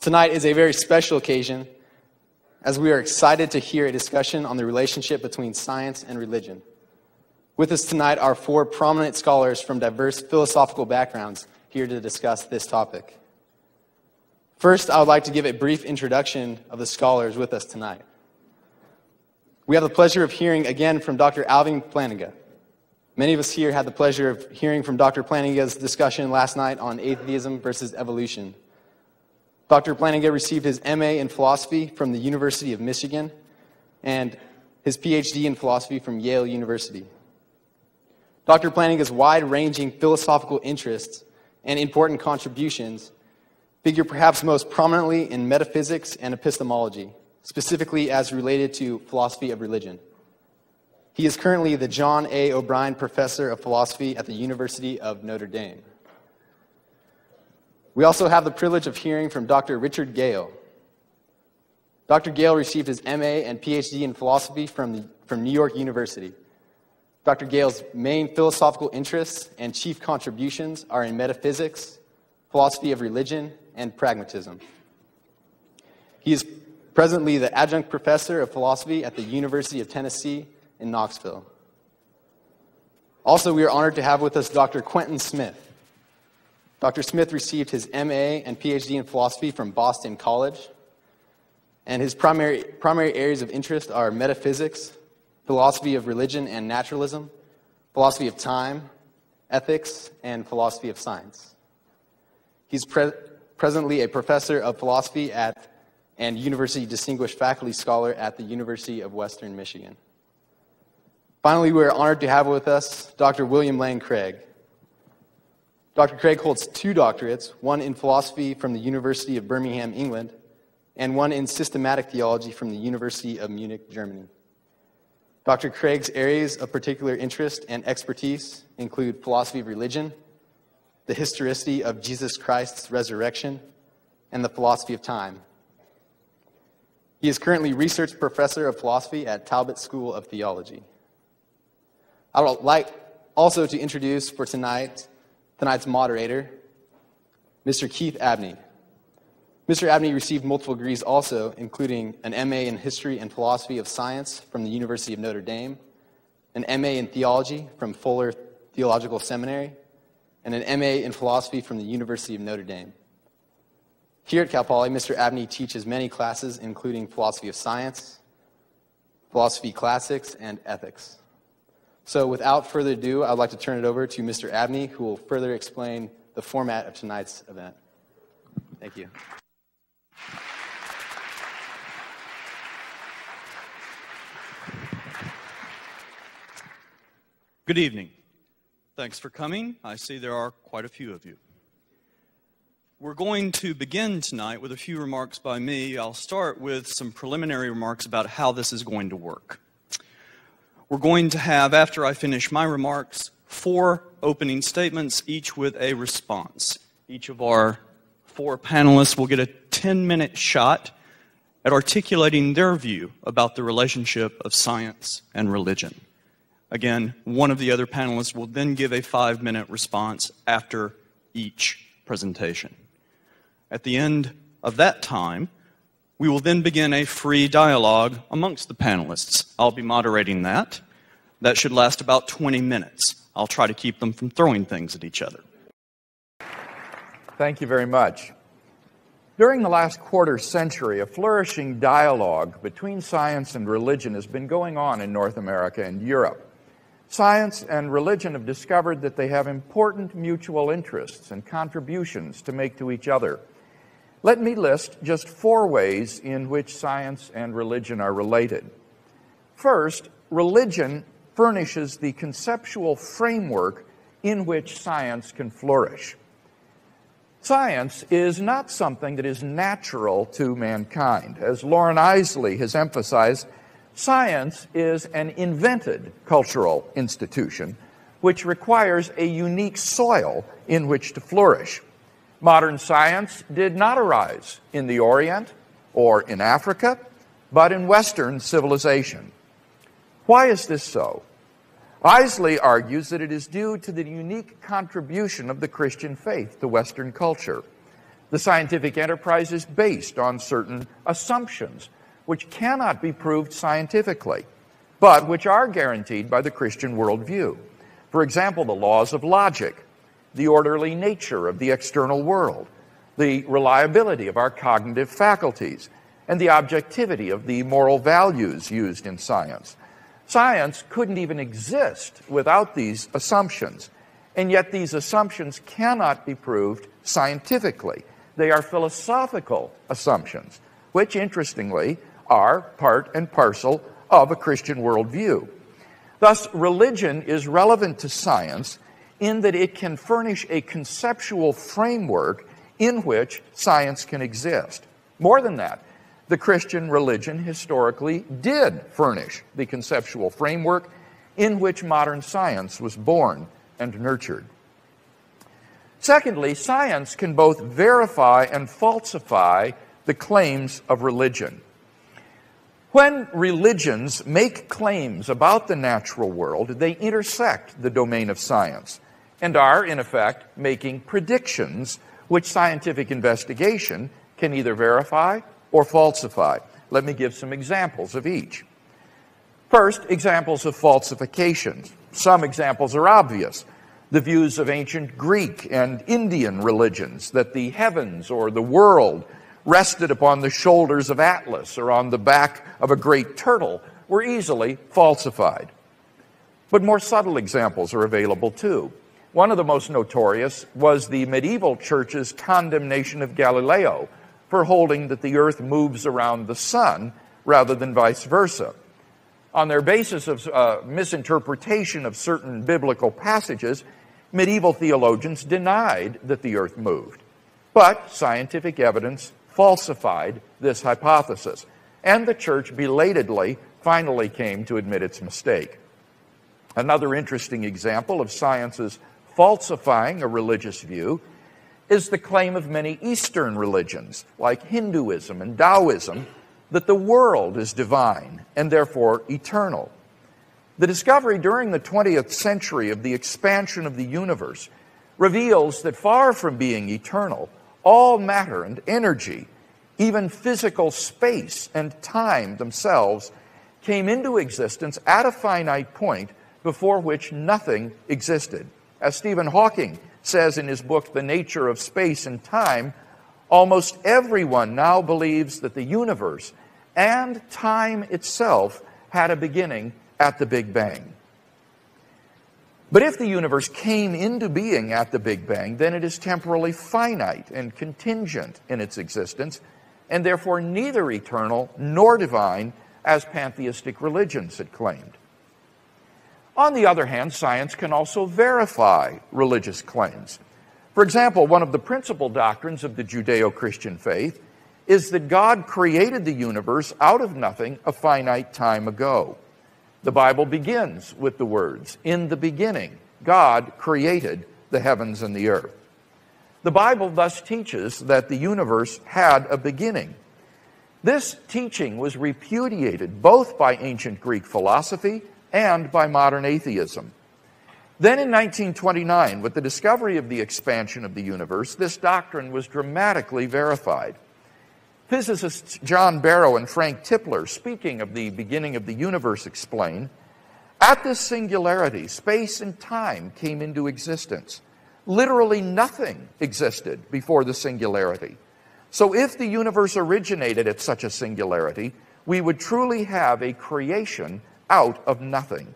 Tonight is a very special occasion as we are excited to hear a discussion on the relationship between science and religion. With us tonight are four prominent scholars from diverse philosophical backgrounds here to discuss this topic. First, I would like to give a brief introduction of the scholars with us tonight. We have the pleasure of hearing again from Dr. Alvin Plantinga. Many of us here had the pleasure of hearing from Dr. Plantinga's discussion last night on atheism versus evolution. Dr. Plantinga received his MA in philosophy from the University of Michigan and his PhD in philosophy from Yale University. Dr. Plantinga's wide-ranging philosophical interests and important contributions figure perhaps most prominently in metaphysics and epistemology, specifically as related to philosophy of religion. He is currently the John A. O'Brien Professor of Philosophy at the University of Notre Dame. We also have the privilege of hearing from Dr. Richard Gale. Dr. Gale received his MA and PhD in philosophy from New York University. Dr. Gale's main philosophical interests and chief contributions are in metaphysics, philosophy of religion, and pragmatism. He is presently the adjunct professor of philosophy at the University of Tennessee in Knoxville. Also, we are honored to have with us Dr. Quentin Smith. Dr. Smith received his MA and PhD in philosophy from Boston College, and his primary areas of interest are metaphysics, philosophy of religion and naturalism, philosophy of time, ethics, and philosophy of science. He's presently a professor of philosophy and University Distinguished Faculty Scholar at the University of Western Michigan. Finally, we are honored to have with us Dr. William Lane Craig. Dr. Craig holds two doctorates, one in philosophy from the University of Birmingham, England, and one in systematic theology from the University of Munich, Germany. Dr. Craig's areas of particular interest and expertise include philosophy of religion, the historicity of Jesus Christ's resurrection, and the philosophy of time. He is currently research professor of philosophy at Talbot School of Theology. I would like also to introduce for tonight's moderator, Mr. Keith Abney. Mr. Abney received multiple degrees also, including an MA in History and Philosophy of Science from the University of Notre Dame, an MA in Theology from Fuller Theological Seminary, and an MA in Philosophy from the University of Notre Dame. Here at Cal Poly, Mr. Abney teaches many classes, including Philosophy of Science, Philosophy Classics, and Ethics. So without further ado, I'd like to turn it over to Mr. Abney, who will further explain the format of tonight's event. Thank you. Good evening. Thanks for coming. I see there are quite a few of you. We're going to begin tonight with a few remarks by me. I'll start with some preliminary remarks about how this is going to work. We're going to have, after I finish my remarks, 4 opening statements, each with a response. Each of our 4 panelists will get a 10-minute shot at articulating their view about the relationship of science and religion. Again, one of the other panelists will then give a 5-minute response after each presentation. At the end of that time, we will then begin a free dialogue amongst the panelists. I'll be moderating that. That should last about 20 minutes. I'll try to keep them from throwing things at each other. Thank you very much. During the last quarter century, a flourishing dialogue between science and religion has been going on in North America and Europe. Science and religion have discovered that they have important mutual interests and contributions to make to each other. Let me list just 4 ways in which science and religion are related. First, religion furnishes the conceptual framework in which science can flourish. Science is not something that is natural to mankind. As Lauren Isley has emphasized, science is an invented cultural institution which requires a unique soil in which to flourish. Modern science did not arise in the Orient or in Africa, but in Western civilization. Why is this so? Isley argues that it is due to the unique contribution of the Christian faith to Western culture. The scientific enterprise is based on certain assumptions which cannot be proved scientifically, but which are guaranteed by the Christian worldview. For example, the laws of logic, the orderly nature of the external world, the reliability of our cognitive faculties, and the objectivity of the moral values used in science. Science couldn't even exist without these assumptions, and yet these assumptions cannot be proved scientifically. They are philosophical assumptions, which, interestingly, are part and parcel of a Christian worldview. Thus, religion is relevant to science in that it can furnish a conceptual framework in which science can exist. More than that, the Christian religion historically did furnish the conceptual framework in which modern science was born and nurtured. Secondly, science can both verify and falsify the claims of religion. When religions make claims about the natural world, they intersect the domain of science and are, in effect, making predictions which scientific investigation can either verify or falsify. Let me give some examples of each. First, examples of falsifications. Some examples are obvious. The views of ancient Greek and Indian religions that the heavens or the world rested upon the shoulders of Atlas or on the back of a great turtle were easily falsified. But more subtle examples are available too. One of the most notorious was the medieval church's condemnation of Galileo for holding that the earth moves around the sun rather than vice versa. On their basis of misinterpretation of certain biblical passages, medieval theologians denied that the earth moved. But scientific evidence falsified this hypothesis, and the church belatedly finally came to admit its mistake. Another interesting example of science's falsifying a religious view is the claim of many Eastern religions, like Hinduism and Taoism, that the world is divine and therefore eternal. The discovery during the 20th century of the expansion of the universe reveals that far from being eternal, all matter and energy, even physical space and time themselves, came into existence at a finite point before which nothing existed. As Stephen Hawking says in his book, The Nature of Space and Time, almost everyone now believes that the universe and time itself had a beginning at the Big Bang. But if the universe came into being at the Big Bang, then it is temporally finite and contingent in its existence, and therefore neither eternal nor divine, as pantheistic religions had claimed. On the other hand, science can also verify religious claims. For example, one of the principal doctrines of the Judeo-Christian faith is that God created the universe out of nothing a finite time ago. The Bible begins with the words, "In the beginning, God created the heavens and the earth." The Bible thus teaches that the universe had a beginning. This teaching was repudiated both by ancient Greek philosophy and by modern atheism. Then in 1929, with the discovery of the expansion of the universe, this doctrine was dramatically verified. Physicists John Barrow and Frank Tipler, speaking of the beginning of the universe, explain, "At this singularity, space and time came into existence. Literally nothing existed before the singularity. So if the universe originated at such a singularity, we would truly have a creation out of nothing."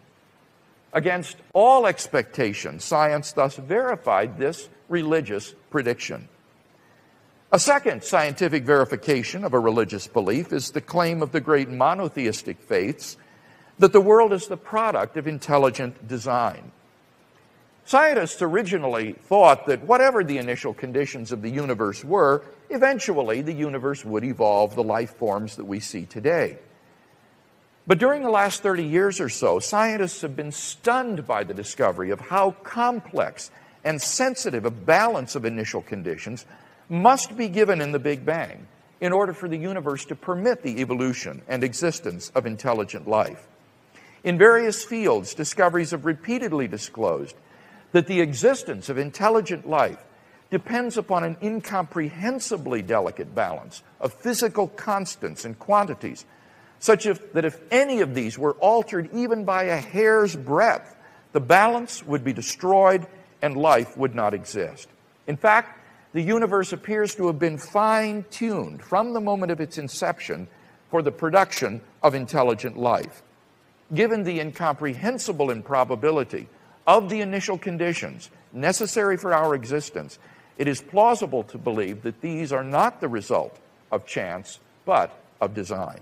Against all expectation, science thus verified this religious prediction. A second scientific verification of a religious belief is the claim of the great monotheistic faiths that the world is the product of intelligent design. Scientists originally thought that whatever the initial conditions of the universe were, eventually the universe would evolve the life forms that we see today. But during the last 30 years or so, scientists have been stunned by the discovery of how complex and sensitive a balance of initial conditions must be given in the Big Bang in order for the universe to permit the evolution and existence of intelligent life. In various fields, discoveries have repeatedly disclosed that the existence of intelligent life depends upon an incomprehensibly delicate balance of physical constants and quantities, such that if any of these were altered even by a hair's breadth, the balance would be destroyed and life would not exist. In fact, the universe appears to have been fine-tuned from the moment of its inception for the production of intelligent life. Given the incomprehensible improbability of the initial conditions necessary for our existence, it is plausible to believe that these are not the result of chance, but of design.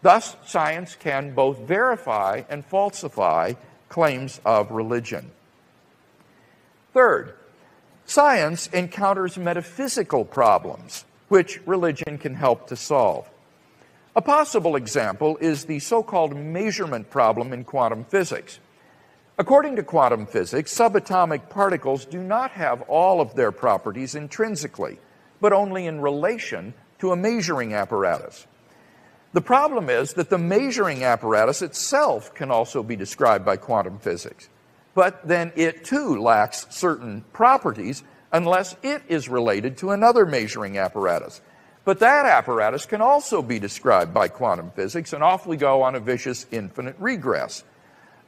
Thus, science can both verify and falsify claims of religion. Third, science encounters metaphysical problems, which religion can help to solve. A possible example is the so-called measurement problem in quantum physics. According to quantum physics, subatomic particles do not have all of their properties intrinsically, but only in relation to a measuring apparatus. The problem is that the measuring apparatus itself can also be described by quantum physics, but then it too lacks certain properties unless it is related to another measuring apparatus. But that apparatus can also be described by quantum physics, and off we go on a vicious infinite regress.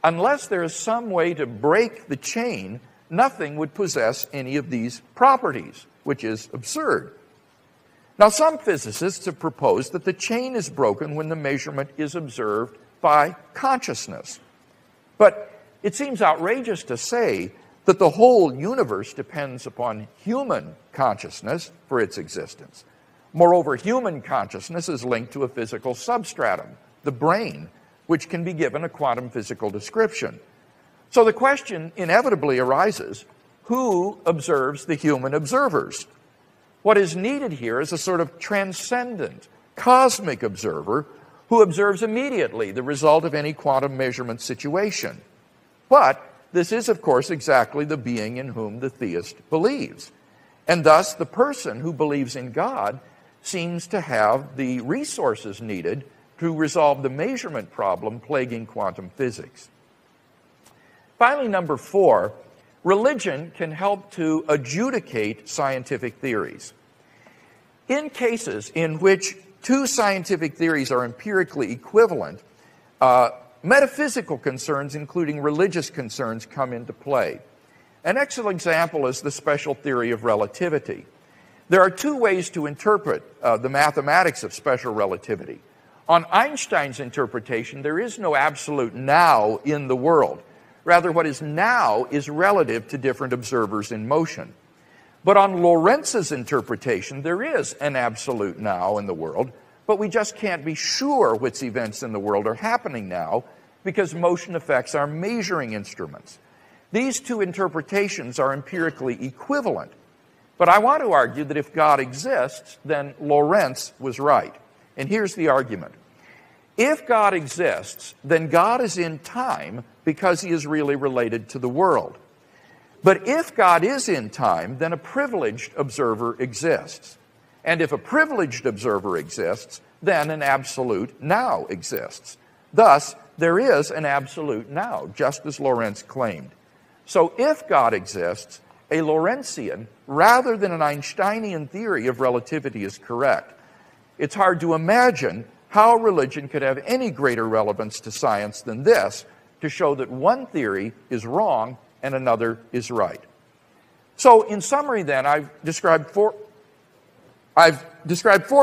Unless there is some way to break the chain, nothing would possess any of these properties, which is absurd. Now, some physicists have proposed that the chain is broken when the measurement is observed by consciousness. But it seems outrageous to say that the whole universe depends upon human consciousness for its existence. Moreover, human consciousness is linked to a physical substratum, the brain, which can be given a quantum physical description. So the question inevitably arises, who observes the human observers? What is needed here is a sort of transcendent, cosmic observer who observes immediately the result of any quantum measurement situation. But this is, of course, exactly the being in whom the theist believes. And thus, the person who believes in God seems to have the resources needed to resolve the measurement problem plaguing quantum physics. Finally, number 4, religion can help to adjudicate scientific theories. In cases in which two scientific theories are empirically equivalent, metaphysical concerns, including religious concerns, come into play. An excellent example is the special theory of relativity. There are two ways to interpret the mathematics of special relativity. On Einstein's interpretation, there is no absolute now in the world. Rather, what is now is relative to different observers in motion. But on Lorentz's interpretation, there is an absolute now in the world, but we just can't be sure which events in the world are happening now because motion affects our measuring instruments. These two interpretations are empirically equivalent. But I want to argue that if God exists, then Lorentz was right. And here's the argument. If God exists, then God is in time because he is really related to the world. But if God is in time, then a privileged observer exists. And if a privileged observer exists, then an absolute now exists. Thus, there is an absolute now, just as Lorentz claimed. So if God exists, a Lorentzian, rather than an Einsteinian theory of relativity is correct. It's hard to imagine how religion could have any greater relevance to science than this, to show that one theory is wrong and another is right. So in summary then, I've described four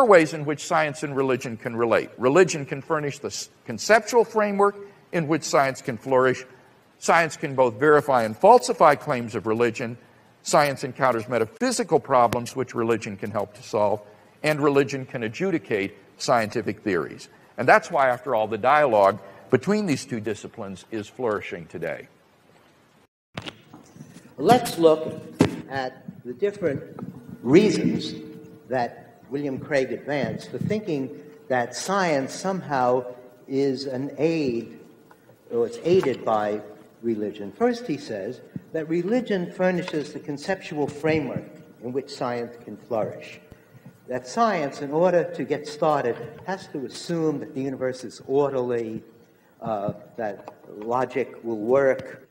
ways in which science and religion can relate. Religion can furnish the conceptual framework in which science can flourish. Science can both verify and falsify claims of religion. Science encounters metaphysical problems which religion can help to solve. And religion can adjudicate scientific theories. And that's why, after all, the dialogue between these two disciplines is flourishing today. Let's look at the different reasons that William Craig advanced for thinking that science somehow is an aid, or it's aided by religion. First, he says that religion furnishes the conceptual framework in which science can flourish. That science, in order to get started, has to assume that the universe is orderly, that logic will work,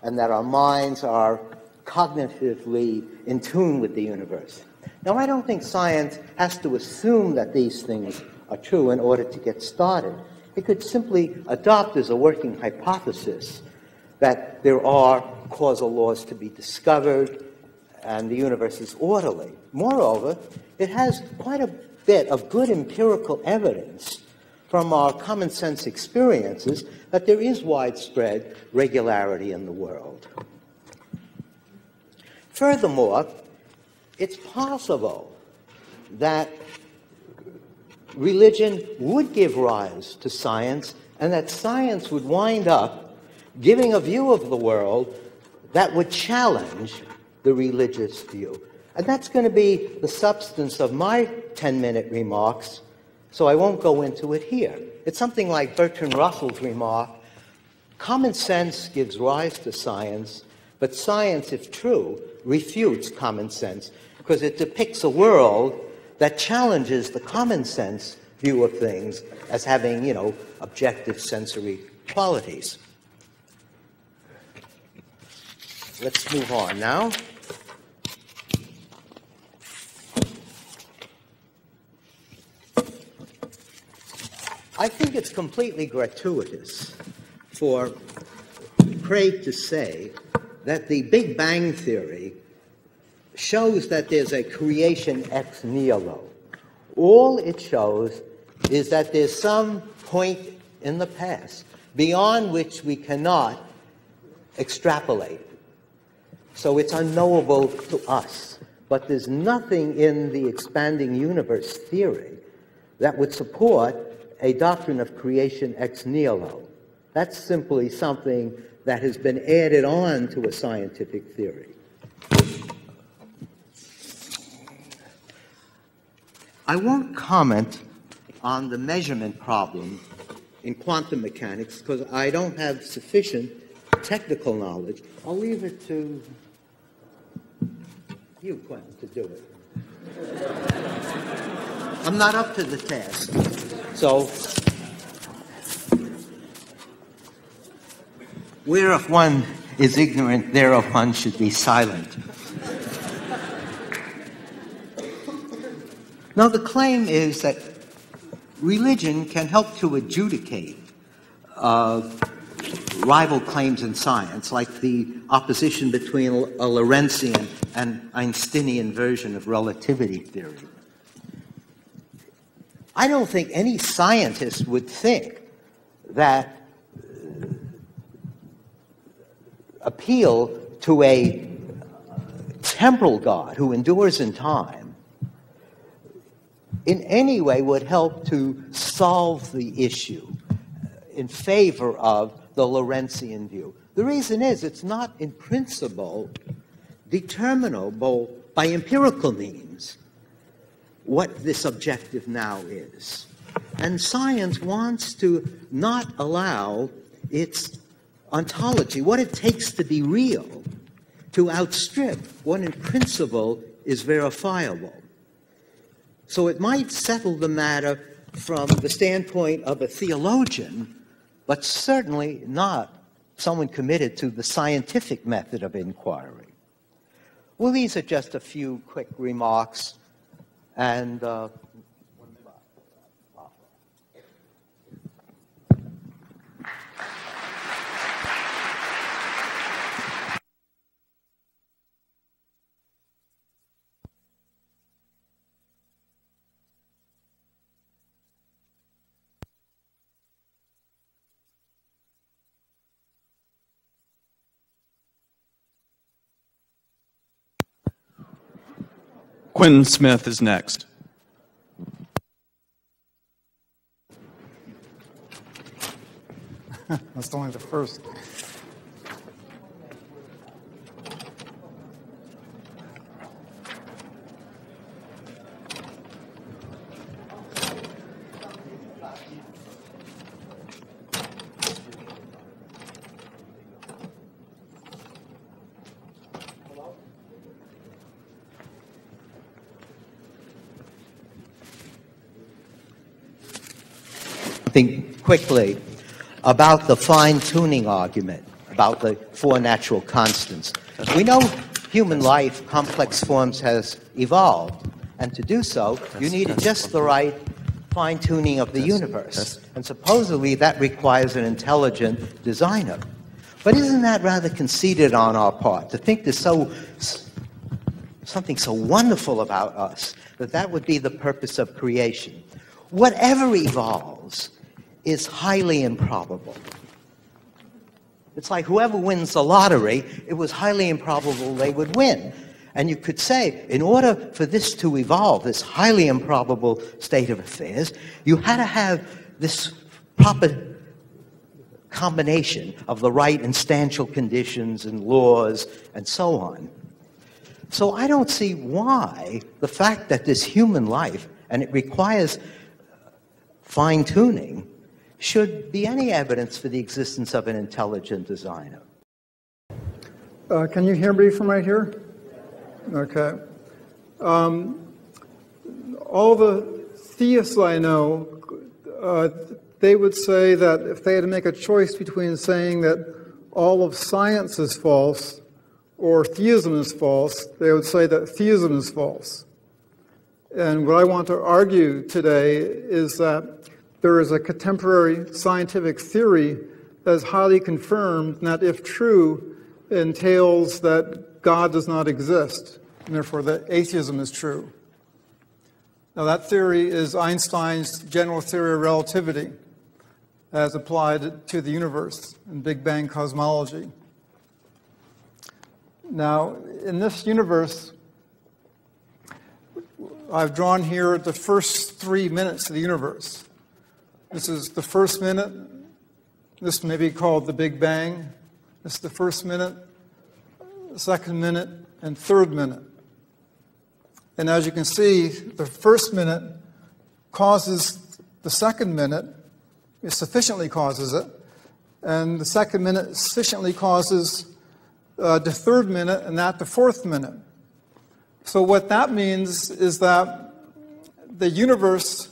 and that our minds are cognitively in tune with the universe. Now, I don't think science has to assume that these things are true in order to get started. It could simply adopt as a working hypothesis that there are causal laws to be discovered and the universe is orderly. Moreover, it has quite a bit of good empirical evidence from our common sense experiences that there is widespread regularity in the world. Furthermore, it's possible that religion would give rise to science and that science would wind up giving a view of the world that would challenge the religious view. And that's going to be the substance of my 10-minute remarks, so I won't go into it here. It's something like Bertrand Russell's remark, common sense gives rise to science, but science, if true, refutes common sense, because it depicts a world that challenges the common sense view of things as having, objective sensory qualities. Let's move on now. I think it's completely gratuitous for Craig to say that the Big Bang Theory shows that there's a creation ex nihilo. All it shows is that there's some point in the past beyond which we cannot extrapolate. So it's unknowable to us. But there's nothing in the expanding universe theory that would support a doctrine of creation ex nihilo. That's simply something that has been added on to a scientific theory. I won't comment on the measurement problem in quantum mechanics because I don't have sufficient technical knowledge. I'll leave it to you, Quentin, to do it. I'm not up to the task. So, whereof one is ignorant, thereof one should be silent. Now, the claim is that religion can help to adjudicate rival claims in science, like the opposition between a Lorentzian and Einsteinian version of relativity theory. I don't think any scientist would think that appeal to a temporal God who endures in time in any way would help to solve the issue in favor of the Lorentzian view. The reason is it's not in principle determinable by empirical means what this objective now is. And science wants to not allow its ontology, what it takes to be real, to outstrip what in principle is verifiable. So it might settle the matter from the standpoint of a theologian, but certainly not someone committed to the scientific method of inquiry. Well, these are just a few quick remarks. And Quentin Smith is next. That's only the first. Think quickly about the fine-tuning argument about the four natural constants. We know human life, complex forms, has evolved. And to do so, you needed just the right fine-tuning of the universe. And supposedly that requires an intelligent designer. But isn't that rather conceited on our part, to think there's something so wonderful about us, that would be the purpose of creation? Whatever evolves is highly improbable. It's like whoever wins the lottery, it was highly improbable they would win. And you could say, in order for this to evolve, this highly improbable state of affairs, you had to have this proper combination of the right instantial conditions and laws and so on. So I don't see why the fact that this human life, and it requires fine-tuning, should be any evidence for the existence of an intelligent designer. Can you hear me from right here? Okay. All the theists I know, they would say that if they had to make a choice between saying that all of science is false or theism is false, they would say that theism is false. And what I want to argue today is that there is a contemporary scientific theory that is highly confirmed, and that, if true, entails that God does not exist, and therefore that atheism is true. Now, that theory is Einstein's general theory of relativity as applied to the universe in Big Bang cosmology. Now, in this universe, I've drawn here the first 3 minutes of the universe. This is the first minute. This may be called the Big Bang. This is the first minute, the second minute, and third minute. And as you can see, the first minute causes the second minute. It sufficiently causes it. And the second minute sufficiently causes the third minute, and that the fourth minute. So what that means is that the universe,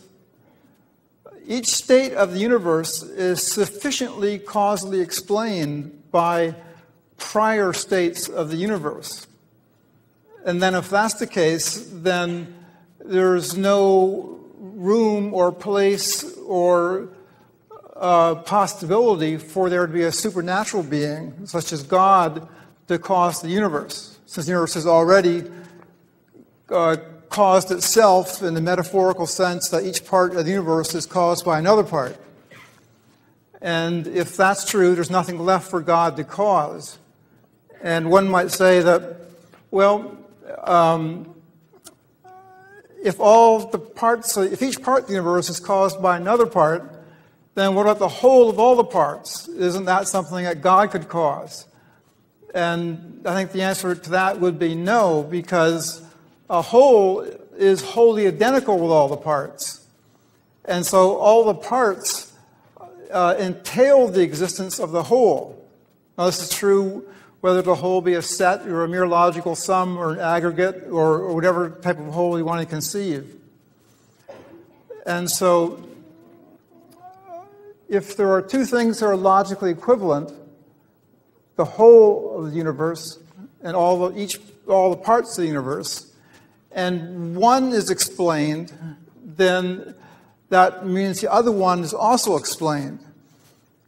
each state of the universe is sufficiently causally explained by prior states of the universe. And then if that's the case, then there's no room or place or possibility for there to be a supernatural being, such as God, to cause the universe, since the universe has already caused itself in the metaphorical sense that each part of the universe is caused by another part. And if that's true, there's nothing left for God to cause. And one might say that, well, if each part of the universe is caused by another part, then what about the whole of all the parts? Isn't that something that God could cause? And I think the answer to that would be no, because a whole is wholly identical with all the parts. And so all the parts entail the existence of the whole. Now, this is true whether the whole be a set or a mere logical sum or an aggregate or whatever type of whole you want to conceive. And so if there are two things that are logically equivalent, the whole of the universe and all the parts of the universe, and one is explained, then that means the other one is also explained.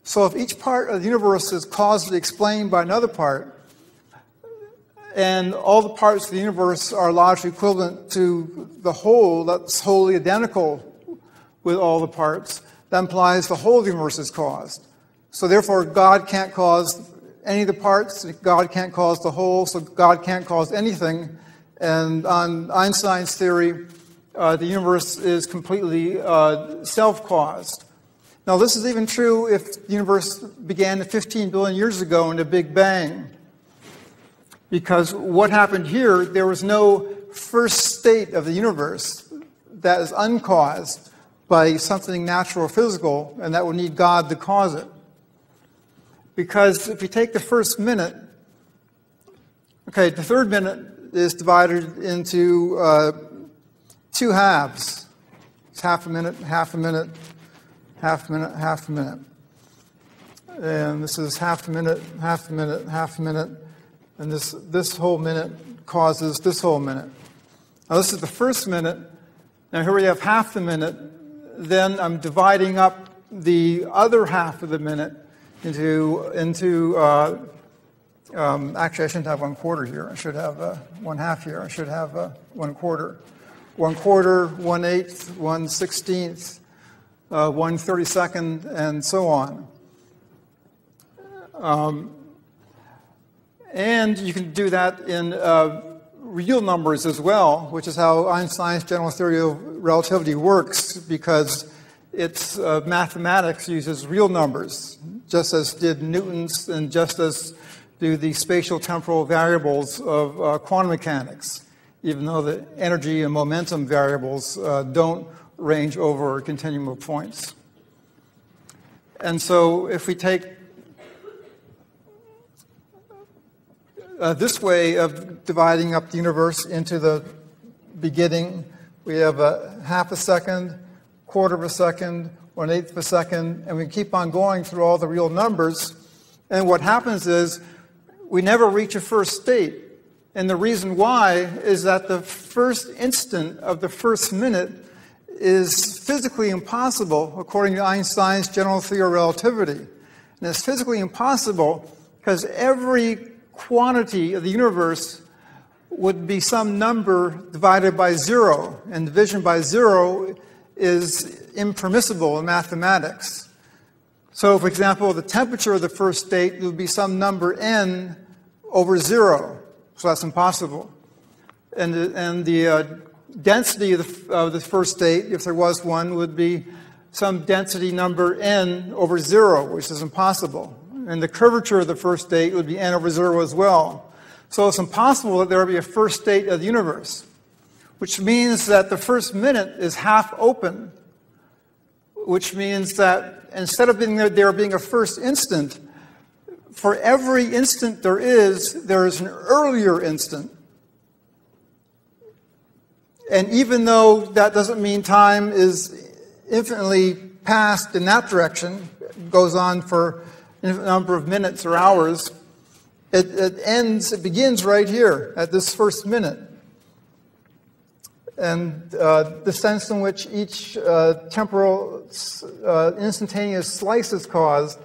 So if each part of the universe is causally explained by another part, and all the parts of the universe are logically equivalent to the whole that's wholly identical with all the parts, that implies the whole of the universe is caused. So therefore, God can't cause any of the parts, God can't cause the whole, so God can't cause anything. And on Einstein's theory, the universe is completely self-caused. Now, this is even true if the universe began 15 billion years ago in the Big Bang. Because what happened here, there was no first state of the universe that is uncaused by something natural or physical, and that would need God to cause it. Because if you take the first minute, okay, the third minute is divided into two halves. It's half a minute, half a minute, half a minute, half a minute. And this is half a minute, half a minute, half a minute, And this whole minute causes this whole minute. Now this is the first minute. Now here we have half the minute. Then I'm dividing up the other half of the minute into actually I shouldn't have 1/4 here. I should have 1/2 here. I should have 1/4. 1/4, 1/8, 1/16, 1/32, and so on. And you can do that in real numbers as well, which is how Einstein's general theory of relativity works, because its mathematics uses real numbers, just as did Newton's and just as do the spatial temporal variables of quantum mechanics, even though the energy and momentum variables don't range over a continuum of points. And so if we take this way of dividing up the universe into the beginning, we have a half a second, 1/4 of a second, 1/8 of a second, and we keep on going through all the real numbers. And what happens is we never reach a first state. And the reason why is that the first instant of the first minute is physically impossible according to Einstein's general theory of relativity. And it's physically impossible because every quantity of the universe would be some number divided by 0, and division by 0 is impermissible in mathematics. So, for example, the temperature of the first state would be some number n over 0, so that's impossible. And the density of the first state, if there was one, would be some density number n over 0, which is impossible. And the curvature of the first state would be n over 0 as well. So it's impossible that there would be a first state of the universe, which means that the first minute is half open, which means that instead of there being a first instant, for every instant there is an earlier instant. And even though that doesn't mean time is infinitely past in that direction, it goes on for a number of minutes or hours, it begins right here at this first minute. And the sense in which each temporal instantaneous slice is caused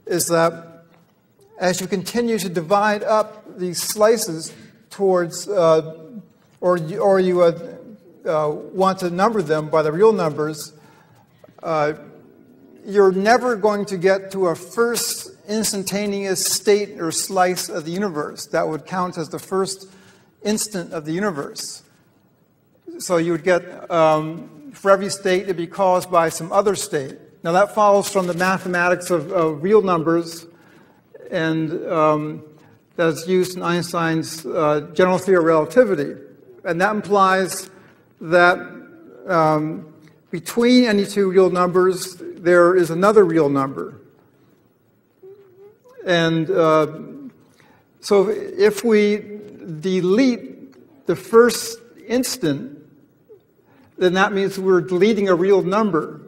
is that as you continue to divide up these slices towards, or you want to number them by the real numbers, you're never going to get to a first instantaneous state or slice of the universe that would count as the first instant of the universe. So you would get, for every state, to be caused by some other state. Now that follows from the mathematics of real numbers, and that's used in Einstein's general theory of relativity. And that implies that between any two real numbers, there is another real number. And so if we delete the first instant, then that means we're deleting a real number.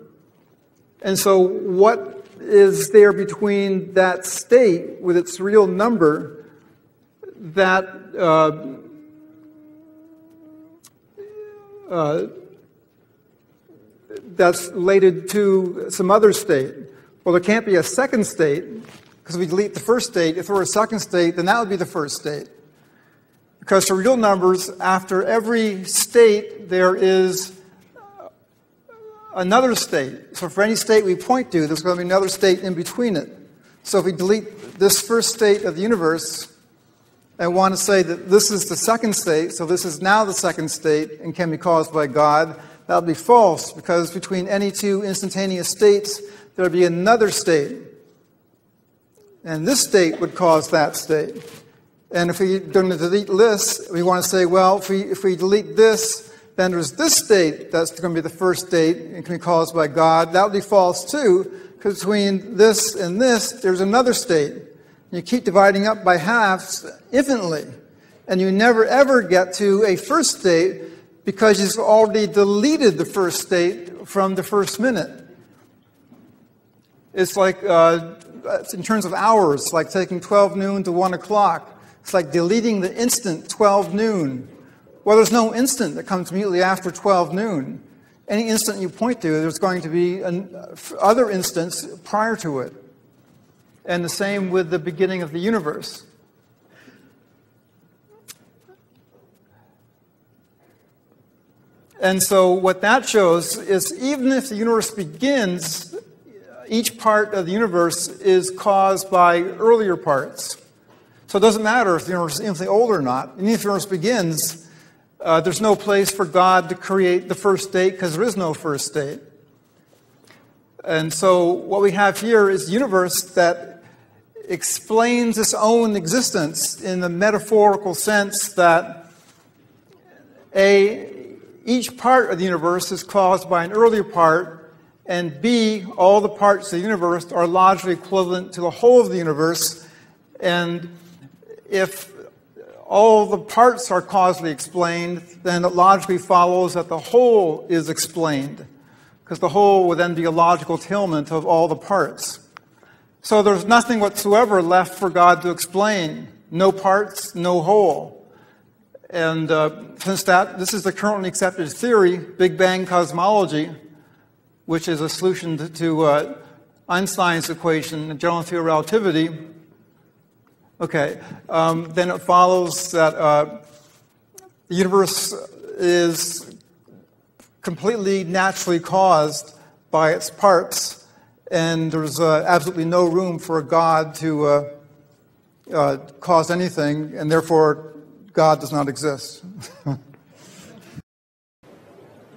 And so what is there between that state with its real number that that's related to some other state? Well, there can't be a second state, because we delete the first state. If there were a second state, then that would be the first state. Because for real numbers, after every state, there is another state. So for any state we point to, there's going to be another state in between it. So if we delete this first state of the universe and want to say that this is the second state, so this is now the second state and can be caused by God, that would be false, because between any two instantaneous states, there would be another state. And this state would cause that state. And if we're going to delete this, we want to say, well, if we delete this, then there's this state that's going to be the first state and can be caused by God. That would be false too, because between this and this, there's another state. You keep dividing up by halves infinitely, and you never ever get to a first state because you've already deleted the first state from the first minute. It's like, in terms of hours, like taking 12 noon to 1 o'clock. It's like deleting the instant 12 noon. Well, there's no instant that comes immediately after 12 noon. Any instant you point to, there's going to be other instants prior to it. And the same with the beginning of the universe. And so what that shows is even if the universe begins, each part of the universe is caused by earlier parts. So it doesn't matter if the universe is infinitely old or not. Even if the universe begins, there's no place for God to create the first state because there is no first state. And so what we have here is a universe that explains its own existence in the metaphorical sense that each part of the universe is caused by an earlier part, and B, all the parts of the universe are logically equivalent to the whole of the universe. And if all the parts are causally explained, then it logically follows that the whole is explained, because the whole would then be a logical entailment of all the parts. So there's nothing whatsoever left for God to explain. No parts, no whole. And since this is the currently accepted theory, Big Bang cosmology, which is a solution to Einstein's equation, general theory of relativity, then it follows that the universe is completely naturally caused by its parts, and there's absolutely no room for God to cause anything, and therefore God does not exist.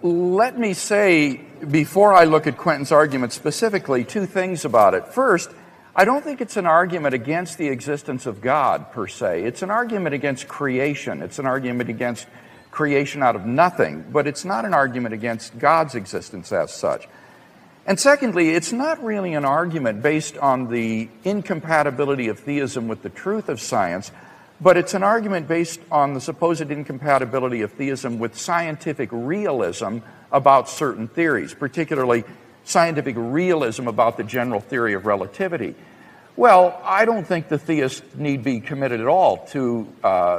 Let me say, before I look at Quentin's argument specifically, two things about it. First, I don't think it's an argument against the existence of God, per se. It's an argument against creation. It's an argument against creation out of nothing, but it's not an argument against God's existence as such. And secondly, it's not really an argument based on the incompatibility of theism with the truth of science, but it's an argument based on the supposed incompatibility of theism with scientific realism about certain theories, particularly scientific realism about the general theory of relativity. Well, I don't think the theists need be committed at all to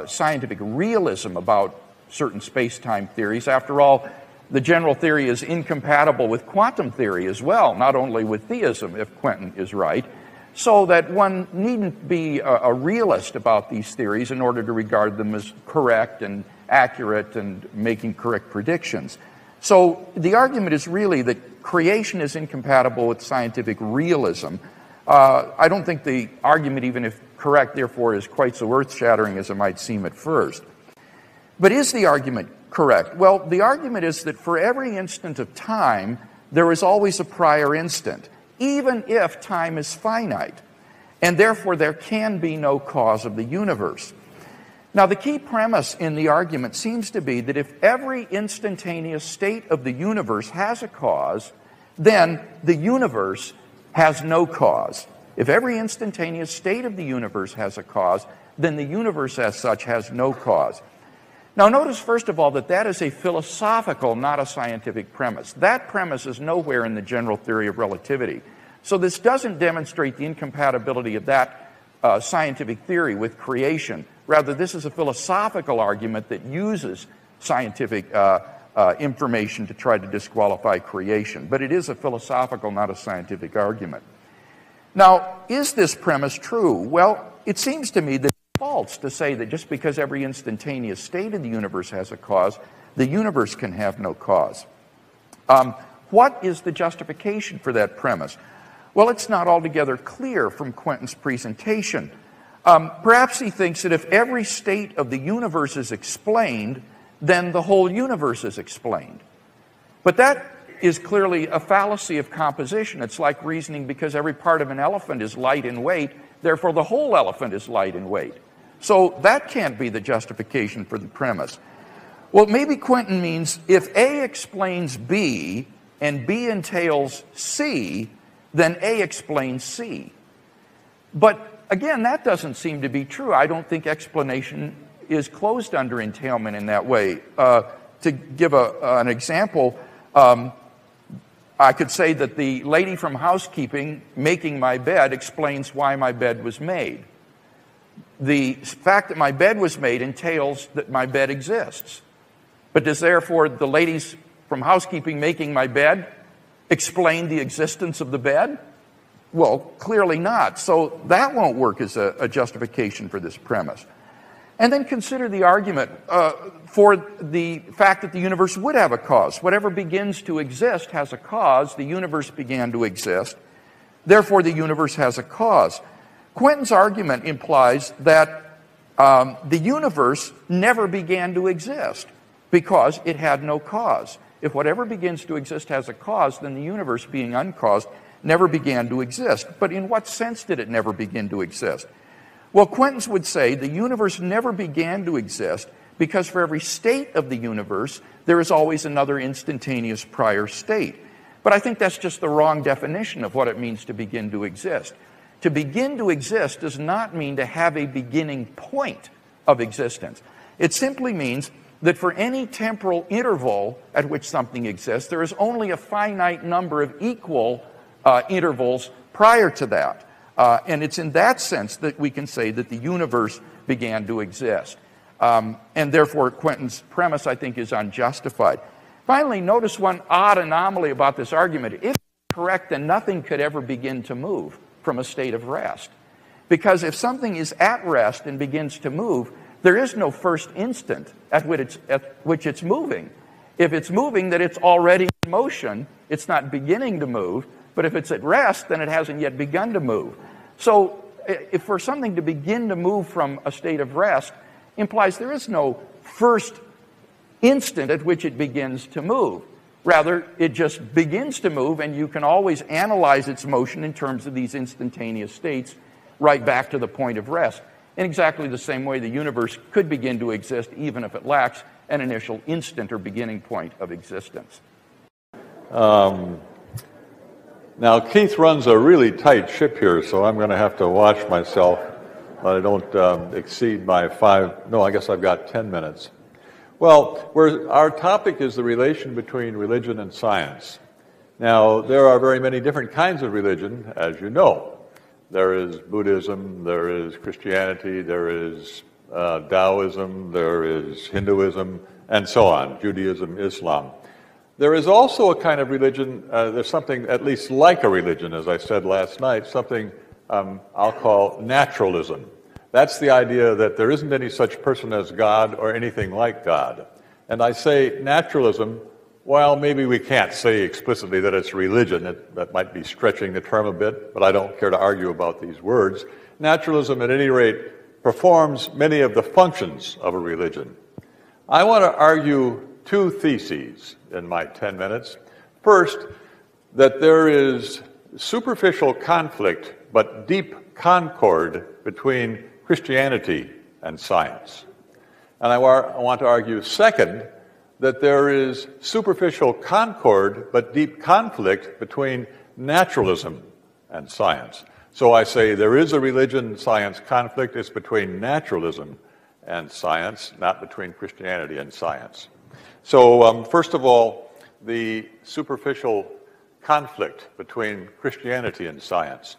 scientific realism about certain space-time theories. After all, the general theory is incompatible with quantum theory as well, not only with theism, if Quentin is right. So that one needn't be a realist about these theories in order to regard them as correct and accurate and making correct predictions. So the argument is really that creation is incompatible with scientific realism. I don't think the argument, even if correct, therefore, is quite so earth-shattering as it might seem at first. But is the argument correct? Well, the argument is that for every instant of time, there is always a prior instant, even if time is finite, and therefore there can be no cause of the universe. Now, the key premise in the argument seems to be that if every instantaneous state of the universe has a cause, then the universe has no cause. If every instantaneous state of the universe has a cause, then the universe as such has no cause. Now, notice, first of all, that that is a philosophical, not a scientific premise. That premise is nowhere in the general theory of relativity. So this doesn't demonstrate the incompatibility of that scientific theory with creation. Rather, this is a philosophical argument that uses scientific information to try to disqualify creation. But it is a philosophical, not a scientific argument. Now, is this premise true? Well, it seems to me that it's false to say that just because every instantaneous state of the universe has a cause, the universe can have no cause. What is the justification for that premise? Well, it's not altogether clear from Quentin's presentation. Perhaps he thinks that if every state of the universe is explained, then the whole universe is explained. But that is clearly a fallacy of composition. It's like reasoning because every part of an elephant is light in weight, therefore the whole elephant is light in weight. So that can't be the justification for the premise. Well, maybe Quentin means if A explains B and B entails C, then A explains C. But again, that doesn't seem to be true. I don't think explanation is closed under entailment in that way. To give an example, I could say that the lady from housekeeping making my bed explains why my bed was made. the fact that my bed was made entails that my bed exists. But does therefore the ladies from housekeeping making my bed explain the existence of the bed? Well, clearly not. So that won't work as a justification for this premise. And then consider the argument for the fact that the universe would have a cause. Whatever begins to exist has a cause. The universe began to exist. Therefore, the universe has a cause. Quentin's argument implies that the universe never began to exist because it had no cause. If whatever begins to exist has a cause, then the universe, being uncaused, never began to exist. But in what sense did it never begin to exist? Well, Quentin would say the universe never began to exist because for every state of the universe, there is always another instantaneous prior state. But I think that's just the wrong definition of what it means to begin to exist. To begin to exist does not mean to have a beginning point of existence. It simply means that for any temporal interval at which something exists, there is only a finite number of equal intervals prior to that. And it's in that sense that we can say that the universe began to exist. And therefore, Quentin's premise, I think, is unjustified. Finally, notice one odd anomaly about this argument. If it's correct, then nothing could ever begin to move from a state of rest. Because if something is at rest and begins to move, there is no first instant at which it's moving. If it's moving, then it's already in motion. It's not beginning to move. But if it's at rest, then it hasn't yet begun to move. So if for something to begin to move from a state of rest implies there is no first instant at which it begins to move. Rather, it just begins to move, and you can always analyze its motion in terms of these instantaneous states right back to the point of rest. In exactly the same way, the universe could begin to exist even if it lacks an initial instant or beginning point of existence. Now, Keith runs a really tight ship here, so I'm going to have to watch myself that I don't exceed my I guess I've got 10 minutes. Well, our topic is the relation between religion and science. Now, there are very many different kinds of religion, as you know. There is Buddhism, there is Christianity, there is Taoism, there is Hinduism, and so on, Judaism, Islam. There is also a kind of religion, there's something at least like a religion, as I said last night, something I'll call naturalism. That's the idea that there isn't any such person as God or anything like God. And I say naturalism, while maybe we can't say explicitly that it's religion, that might be stretching the term a bit, but I don't care to argue about these words. Naturalism, at any rate, performs many of the functions of a religion. I want to argue two theses in my 10 minutes. First, that there is superficial conflict but deep concord between Christianity and science. And I want to argue, second, that there is superficial concord but deep conflict between naturalism and science. So I say there is a religion-science conflict. It's between naturalism and science, not between Christianity and science. So first of all, the superficial conflict between Christianity and science.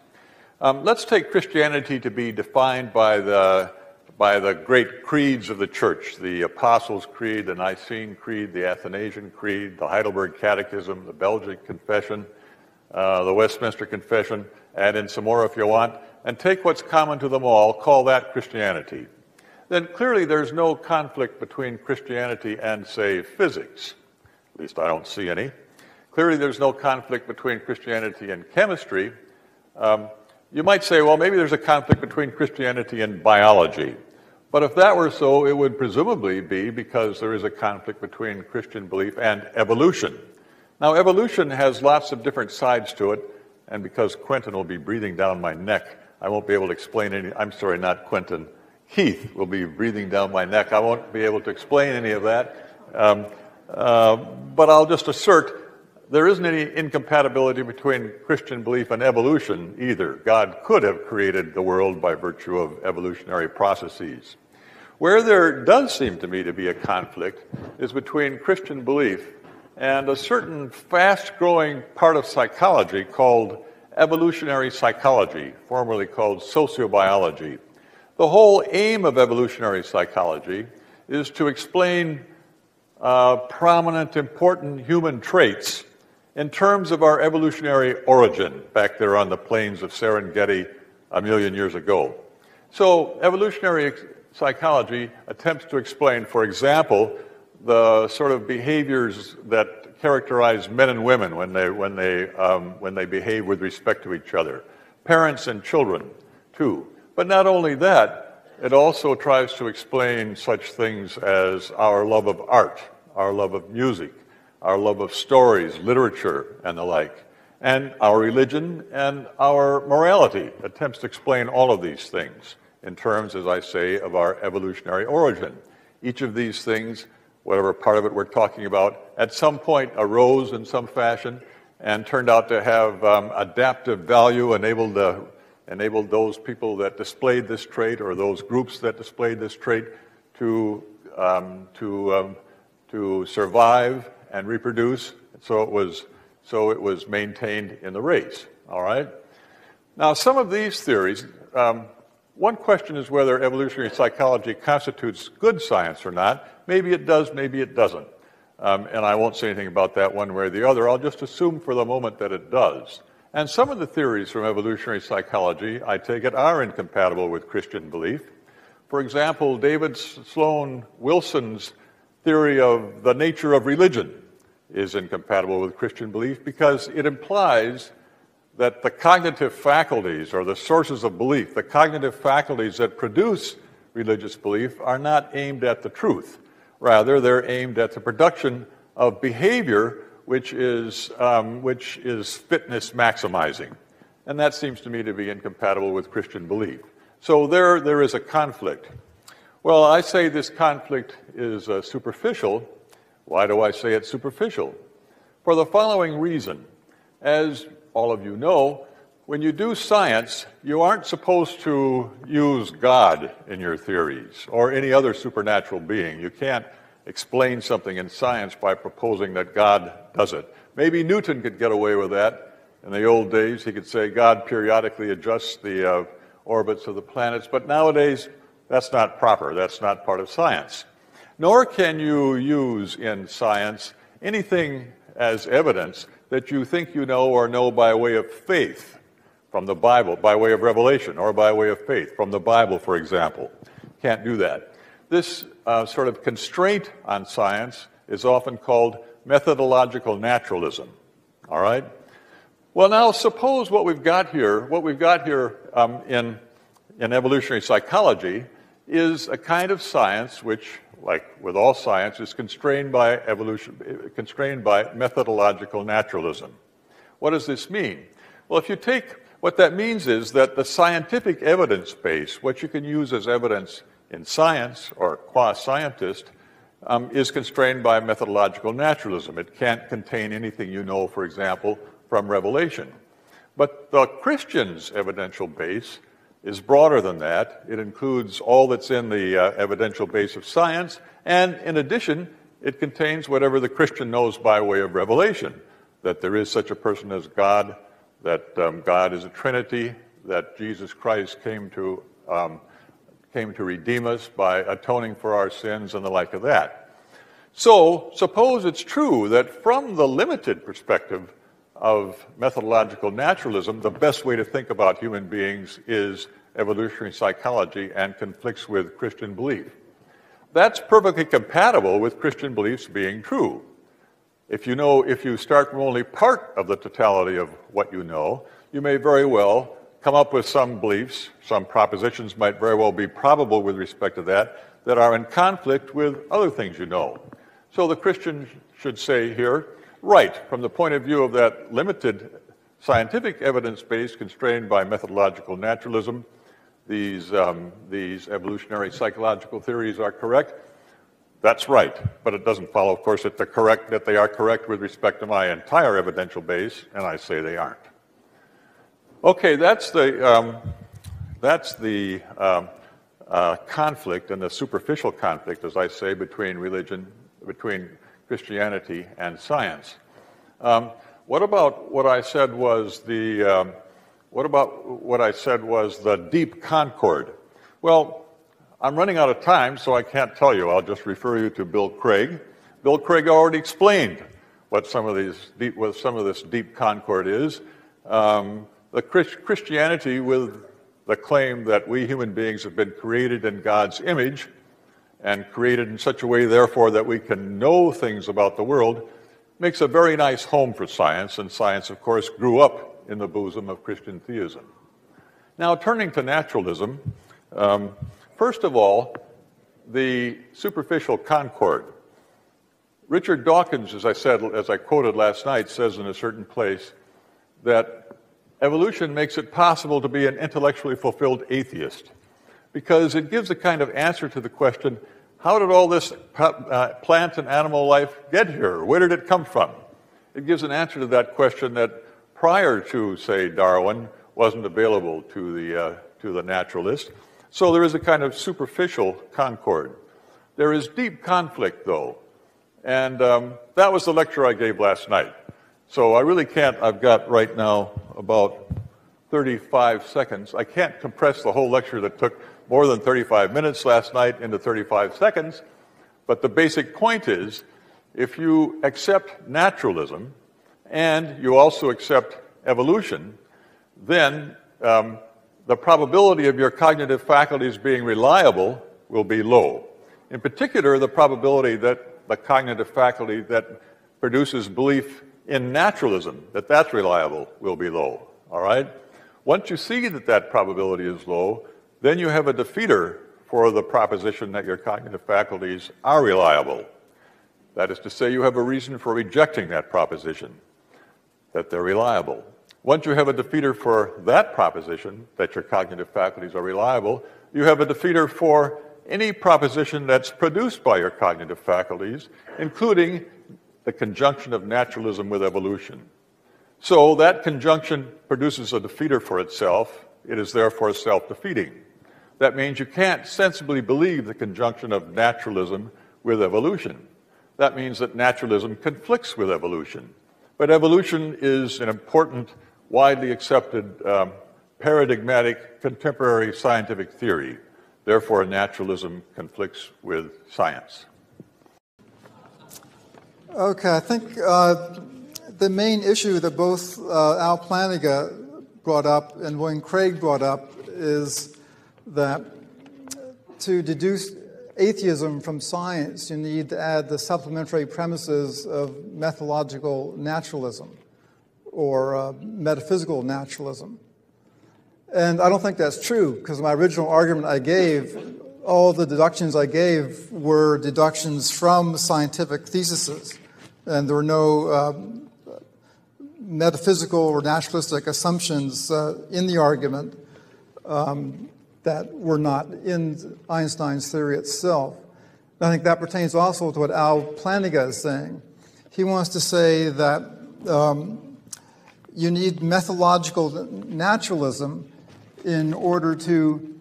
Let's take Christianity to be defined by the great creeds of the church, the Apostles' Creed, the Nicene Creed, the Athanasian Creed, the Heidelberg Catechism, the Belgic Confession, the Westminster Confession, add in some more if you want, and take what's common to them all, call that Christianity. Then clearly there's no conflict between Christianity and, say, physics. At least I don't see any. Clearly there's no conflict between Christianity and chemistry. You might say, well, maybe there's a conflict between Christianity and biology. But if that were so, it would presumably be because there is a conflict between Christian belief and evolution. Now, evolution has lots of different sides to it, and because Quentin will be breathing down my neck, I won't be able to explain any. I'm sorry, not Quentin. Keith will be breathing down my neck. I won't be able to explain any of that. But I'll just assert there isn't any incompatibility between Christian belief and evolution either. God could have created the world by virtue of evolutionary processes. Where there does seem to me to be a conflict is between Christian belief and a certain fast-growing part of psychology called evolutionary psychology, formerly called sociobiology. The whole aim of evolutionary psychology is to explain prominent, important human traits in terms of our evolutionary origin back there on the plains of Serengeti a million years ago. So evolutionary psychology attempts to explain, for example, the sort of behaviors that characterize men and women when they behave with respect to each other, parents and children too. But not only that, it also tries to explain such things as our love of art, our love of music, our love of stories, literature, and the like, and our religion and our morality. Attempts to explain all of these things in terms, as I say, of our evolutionary origin. Each of these things, whatever part of it we're talking about, at some point arose in some fashion and turned out to have adaptive value, enabled those people that displayed this trait or those groups that displayed this trait to survive and reproduce. So it was maintained in the race. All right. Now, some of these theories. One question is whether evolutionary psychology constitutes good science or not. Maybe it does, maybe it doesn't. And I won't say anything about that one way or the other. I'll just assume for the moment that it does. And some of the theories from evolutionary psychology, I take it, are incompatible with Christian belief. For example, David Sloan Wilson's theory of the nature of religion is incompatible with Christian belief because it implies that the cognitive faculties or the sources of belief, the cognitive faculties that produce religious belief are not aimed at the truth. Rather, they're aimed at the production of behavior which is fitness maximizing. And that seems to me to be incompatible with Christian belief. So there is a conflict. Well, I say this conflict is superficial. Why do I say it's superficial? For the following reason. As all of you know, when you do science, you aren't supposed to use God in your theories or any other supernatural being. You can't explain something in science by proposing that God does it. Maybe Newton could get away with that. In the old days, he could say God periodically adjusts the orbits of the planets, but nowadays, that's not proper. That's not part of science. Nor can you use in science anything as evidence that you think you know or know by way of faith from the Bible, by way of revelation, or by way of faith from the Bible, for example. Can't do that. This sort of constraint on science is often called methodological naturalism. All right? Well, now suppose what we've got here in evolutionary psychology is a kind of science which, like with all science, is constrained by methodological naturalism. What does this mean? Well, what that means is that the scientific evidence base, what you can use as evidence in science or qua-scientist, is constrained by methodological naturalism. It can't contain anything you know, for example, from revelation. But the Christian's evidential base is broader than that. It includes all that's in the evidential base of science, and in addition, it contains whatever the Christian knows by way of revelation, that there is such a person as God, that God is a Trinity, that Jesus Christ came to redeem us by atoning for our sins and the like of that. So, suppose it's true that from the limited perspective of methodological naturalism, the best way to think about human beings is evolutionary psychology and conflicts with Christian belief. That's perfectly compatible with Christian beliefs being true. If you start from only part of the totality of what you know, you may very well come up with some beliefs, some propositions might very well be probable with respect to that are in conflict with other things you know. So the Christian should say here, right, from the point of view of that limited scientific evidence base constrained by methodological naturalism, these evolutionary psychological theories are correct. That's right, but it doesn't follow, of course, that they are correct with respect to my entire evidential base, and I say they aren't. Okay, that's the conflict and the superficial conflict, as I say, between Christianity and science. What about what I said was the deep concord Well, I'm running out of time, so I can't tell you. I'll just refer you to Bill Craig. Bill Craig already explained what some of this deep concord is. The Christianity with the claim that we human beings have been created in God's image and created in such a way, therefore, that we can know things about the world makes a very nice home for science, and science, of course, grew up in the bosom of Christian theism. Now, turning to naturalism, first of all, the superficial concord. Richard Dawkins, as I quoted last night, says in a certain place that evolution makes it possible to be an intellectually fulfilled atheist because it gives a kind of answer to the question, how did all this plant and animal life get here? Where did it come from? It gives an answer to that question that prior to, say, Darwin, wasn't available to the naturalist. So there is a kind of superficial concord. There is deep conflict, though. And that was the lecture I gave last night. So I really can't, I've got right now about 35 seconds. I can't compress the whole lecture that took more than 35 minutes last night into 35 seconds. But the basic point is, if you accept naturalism and you also accept evolution, then the probability of your cognitive faculties being reliable will be low. In particular, the probability that the cognitive faculty that produces belief in naturalism, that's reliable, will be low, all right? Once you see that probability is low, then you have a defeater for the proposition that your cognitive faculties are reliable. That is to say, you have a reason for rejecting that proposition, that they're reliable. Once you have a defeater for that proposition, that your cognitive faculties are reliable, you have a defeater for any proposition that's produced by your cognitive faculties, including the conjunction of naturalism with evolution. So that conjunction produces a defeater for itself. It is therefore self-defeating. That means you can't sensibly believe the conjunction of naturalism with evolution. That means that naturalism conflicts with evolution. But evolution is an important, widely accepted, paradigmatic, contemporary scientific theory. Therefore, naturalism conflicts with science. Okay, I think the main issue that both Al Plantinga brought up and William Craig brought up is that to deduce atheism from science, you need to add the supplementary premises of methodological naturalism or metaphysical naturalism. And I don't think that's true, because my original argument I gave, all the deductions I gave were deductions from scientific theses, and there were no metaphysical or naturalistic assumptions in the argument that were not in Einstein's theory itself. And I think that pertains also to what Al Plantinga is saying. He wants to say that you need methodological naturalism in order to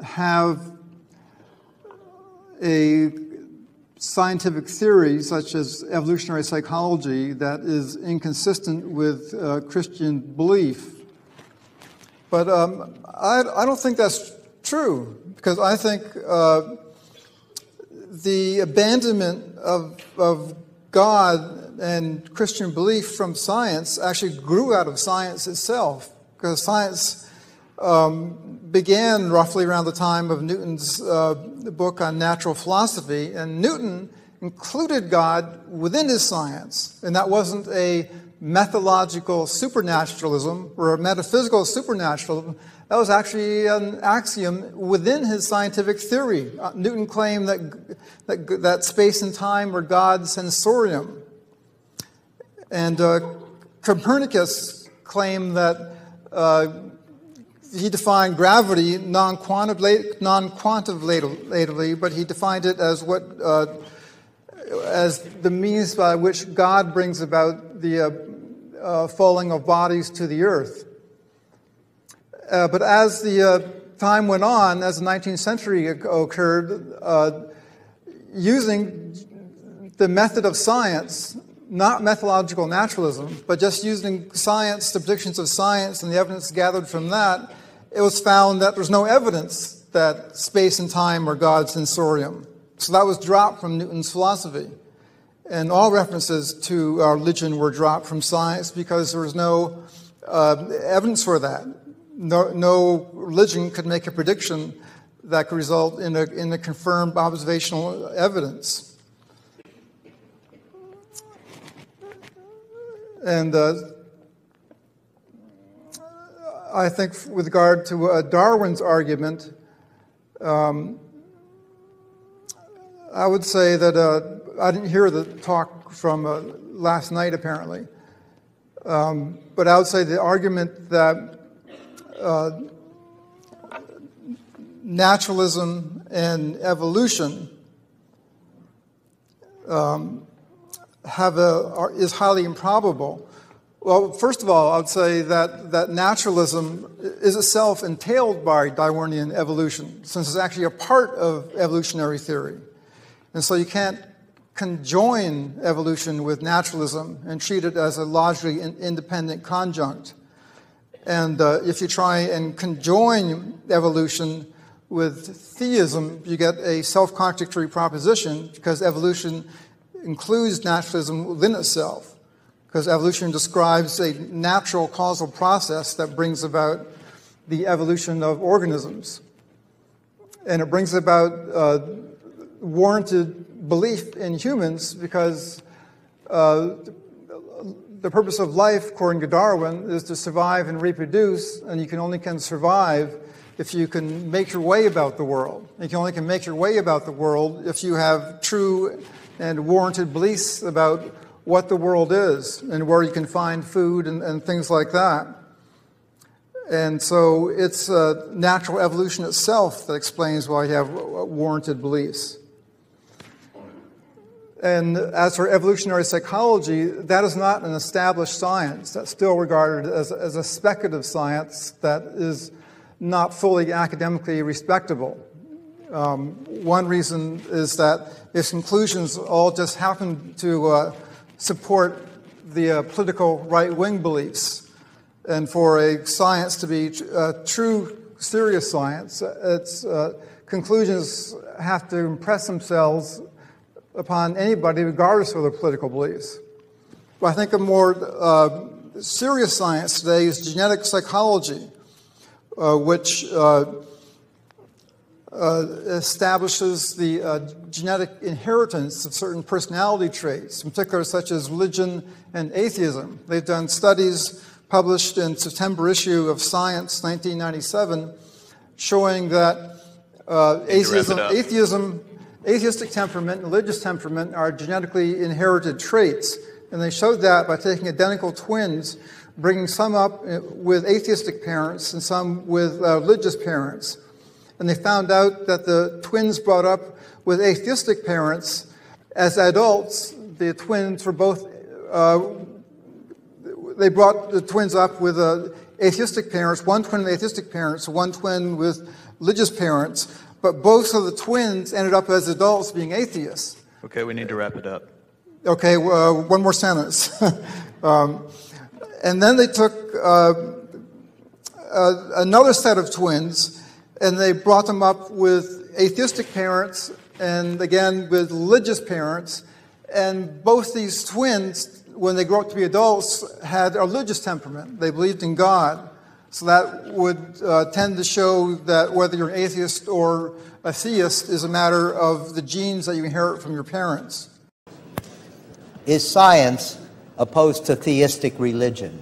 have a scientific theory such as evolutionary psychology that is inconsistent with Christian belief. But I don't think that's true, because I think the abandonment of God and Christian belief from science actually grew out of science itself, because science began roughly around the time of Newton's book on natural philosophy, and Newton included God within his science, and that wasn't a methodological supernaturalism or a metaphysical supernaturalism. That was actually an axiom within his scientific theory. Newton claimed that space and time were God's sensorium. And Copernicus claimed that he defined gravity non-quantitatively, but he defined it as as the means by which God brings about the falling of bodies to the earth. But as the time went on, as the 19th century occurred, using the method of science, not methodological naturalism, but just using science, the predictions of science and the evidence gathered from that, it was found that there's no evidence that space and time are God's sensorium. So that was dropped from Newton's philosophy. And all references to religion were dropped from science because there was no evidence for that. No religion could make a prediction that could result in a confirmed observational evidence. And I think with regard to Darwin's argument, I would say that I didn't hear the talk from last night, apparently. But I would say the argument that naturalism and evolution is highly improbable. Well, first of all, I would say that naturalism is itself entailed by Darwinian evolution, since it's actually a part of evolutionary theory. And so you can't conjoin evolution with naturalism and treat it as a largely independent conjunct. And if you try and conjoin evolution with theism, you get a self-contradictory proposition, because evolution includes naturalism within itself. Because evolution describes a natural causal process that brings about the evolution of organisms. And it brings about warranted belief in humans, because the purpose of life, according to Darwin, is to survive and reproduce, and you only can survive if you can make your way about the world. You can only make your way about the world if you have true and warranted beliefs about what the world is and where you can find food and things like that. And so it's natural evolution itself that explains why you have warranted beliefs. And as for evolutionary psychology, that is not an established science. That's still regarded as a speculative science that is not fully academically respectable. One reason is that its conclusions all just happen to support the political right-wing beliefs. And for a science to be true, serious science, its conclusions have to impress themselves upon anybody, regardless of their political beliefs. But I think a more serious science today is genetic psychology, which establishes the genetic inheritance of certain personality traits, in particular such as religion and atheism. They've done studies published in September issue of Science, 1997, showing that atheistic temperament and religious temperament are genetically inherited traits. And they showed that by taking identical twins, bringing some up with atheistic parents and some with religious parents. And they found out that the twins brought up with atheistic parents, as adults, the twins were both, they brought the twins up with atheistic parents, one twin with atheistic parents, one twin with religious parents, but both of the twins ended up as adults being atheists. Okay, we need to wrap it up. Okay, one more sentence. And then they took another set of twins, and they brought them up with atheistic parents and, again, with religious parents. And both these twins, when they grew up to be adults, had a religious temperament. They believed in God. So that would tend to show that whether you're an atheist or a theist is a matter of the genes that you inherit from your parents. Is science opposed to theistic religion?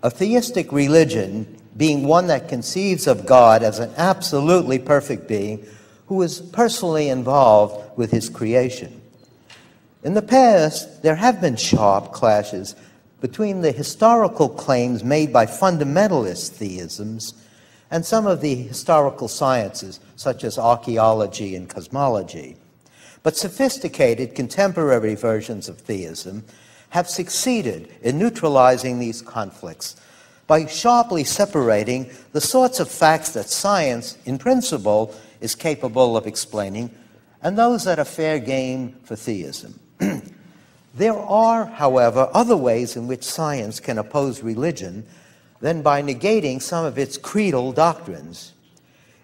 A theistic religion being one that conceives of God as an absolutely perfect being who is personally involved with his creation. In the past, there have been sharp clashes between the historical claims made by fundamentalist theisms and some of the historical sciences, such as archaeology and cosmology. But sophisticated contemporary versions of theism have succeeded in neutralizing these conflicts by sharply separating the sorts of facts that science, in principle, is capable of explaining and those that are fair game for theism. There are, however, other ways in which science can oppose religion than by negating some of its creedal doctrines.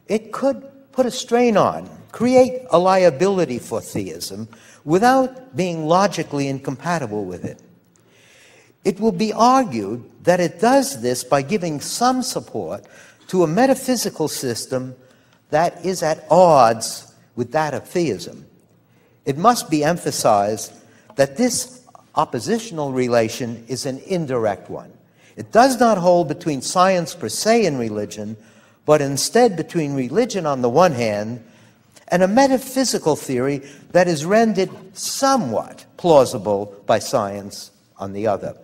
It could put a strain on, create a liability for theism without being logically incompatible with it. It will be argued that it does this by giving some support to a metaphysical system that is at odds with that of theism. It must be emphasized that this oppositional relation is an indirect one. It does not hold between science per se and religion, but instead between religion on the one hand and a metaphysical theory that is rendered somewhat plausible by science on the other.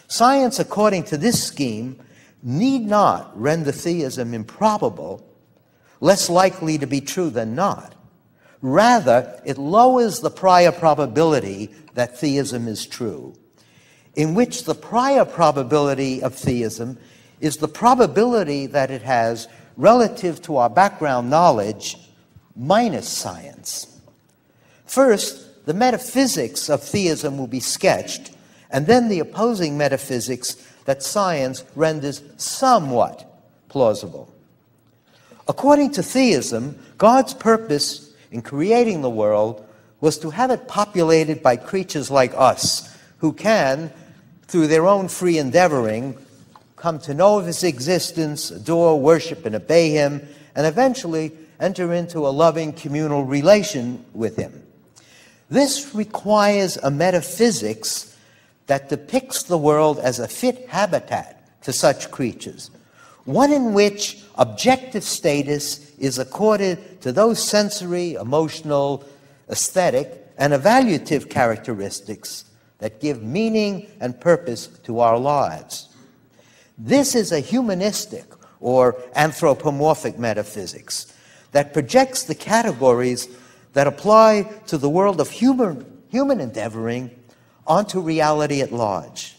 Science, according to this scheme, need not render theism improbable, less likely to be true than not. Rather, it lowers the prior probability that theism is true, in which the prior probability of theism is the probability that it has relative to our background knowledge minus science. First, the metaphysics of theism will be sketched, and then the opposing metaphysics that science renders somewhat plausible. According to theism, God's purpose in creating the world was to have it populated by creatures like us, who can, through their own free endeavoring, come to know of his existence, adore, worship, and obey him, and eventually enter into a loving communal relation with him. This requires a metaphysics that depicts the world as a fit habitat to such creatures, one in which objective status is accorded to those sensory, emotional, aesthetic, and evaluative characteristics that give meaning and purpose to our lives. This is a humanistic or anthropomorphic metaphysics that projects the categories that apply to the world of human endeavoring onto reality at large.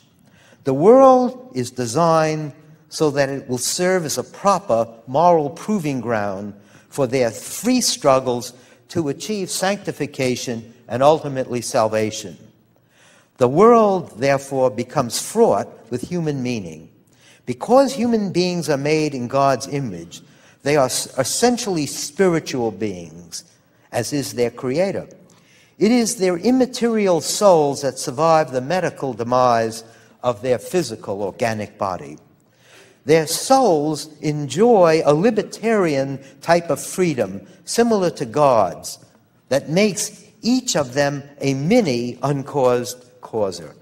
The world is designed so that it will serve as a proper moral proving ground for their free struggles to achieve sanctification and ultimately salvation. The world, therefore, becomes fraught with human meaning. Because human beings are made in God's image, they are essentially spiritual beings, as is their Creator. It is their immaterial souls that survive the medical demise of their physical, organic body. Their souls enjoy a libertarian type of freedom, similar to God's, that makes each of them a mini uncaused causer,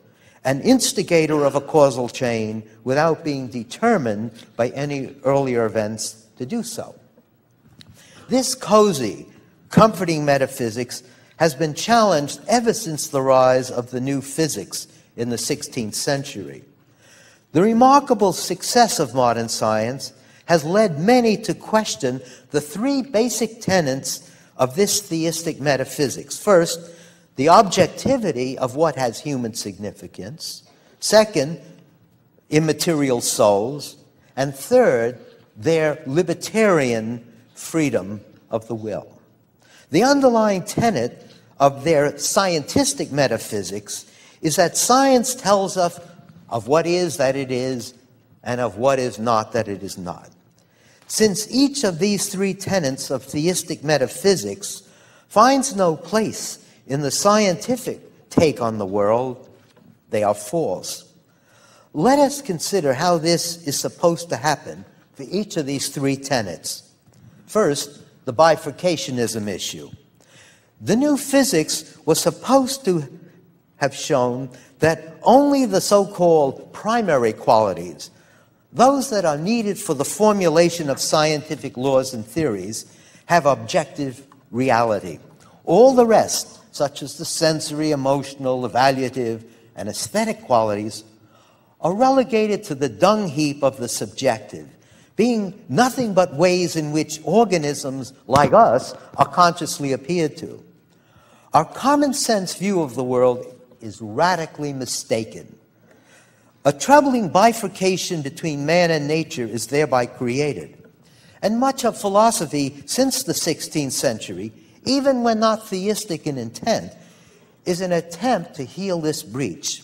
an instigator of a causal chain without being determined by any earlier events to do so. This cozy, comforting metaphysics has been challenged ever since the rise of the new physics in the 16th century. The remarkable success of modern science has led many to question the three basic tenets of this theistic metaphysics. First, the objectivity of what has human significance. Second, immaterial souls. And third, their libertarian freedom of the will. The underlying tenet of their scientistic metaphysics is that science tells us of what is that it is, and of what is not that it is not. Since each of these three tenets of theistic metaphysics finds no place in the scientific take on the world, they are false. Let us consider how this is supposed to happen for each of these three tenets. First, the bifurcationism issue. The new physics was supposed to have shown that only the so-called primary qualities, those that are needed for the formulation of scientific laws and theories, have objective reality. All the rest, such as the sensory, emotional, evaluative, and aesthetic qualities, are relegated to the dung heap of the subjective, being nothing but ways in which organisms like us are consciously appeared to. Our common sense view of the world is radically mistaken. A troubling bifurcation between man and nature is thereby created. And much of philosophy since the 16th century, even when not theistic in intent, is an attempt to heal this breach.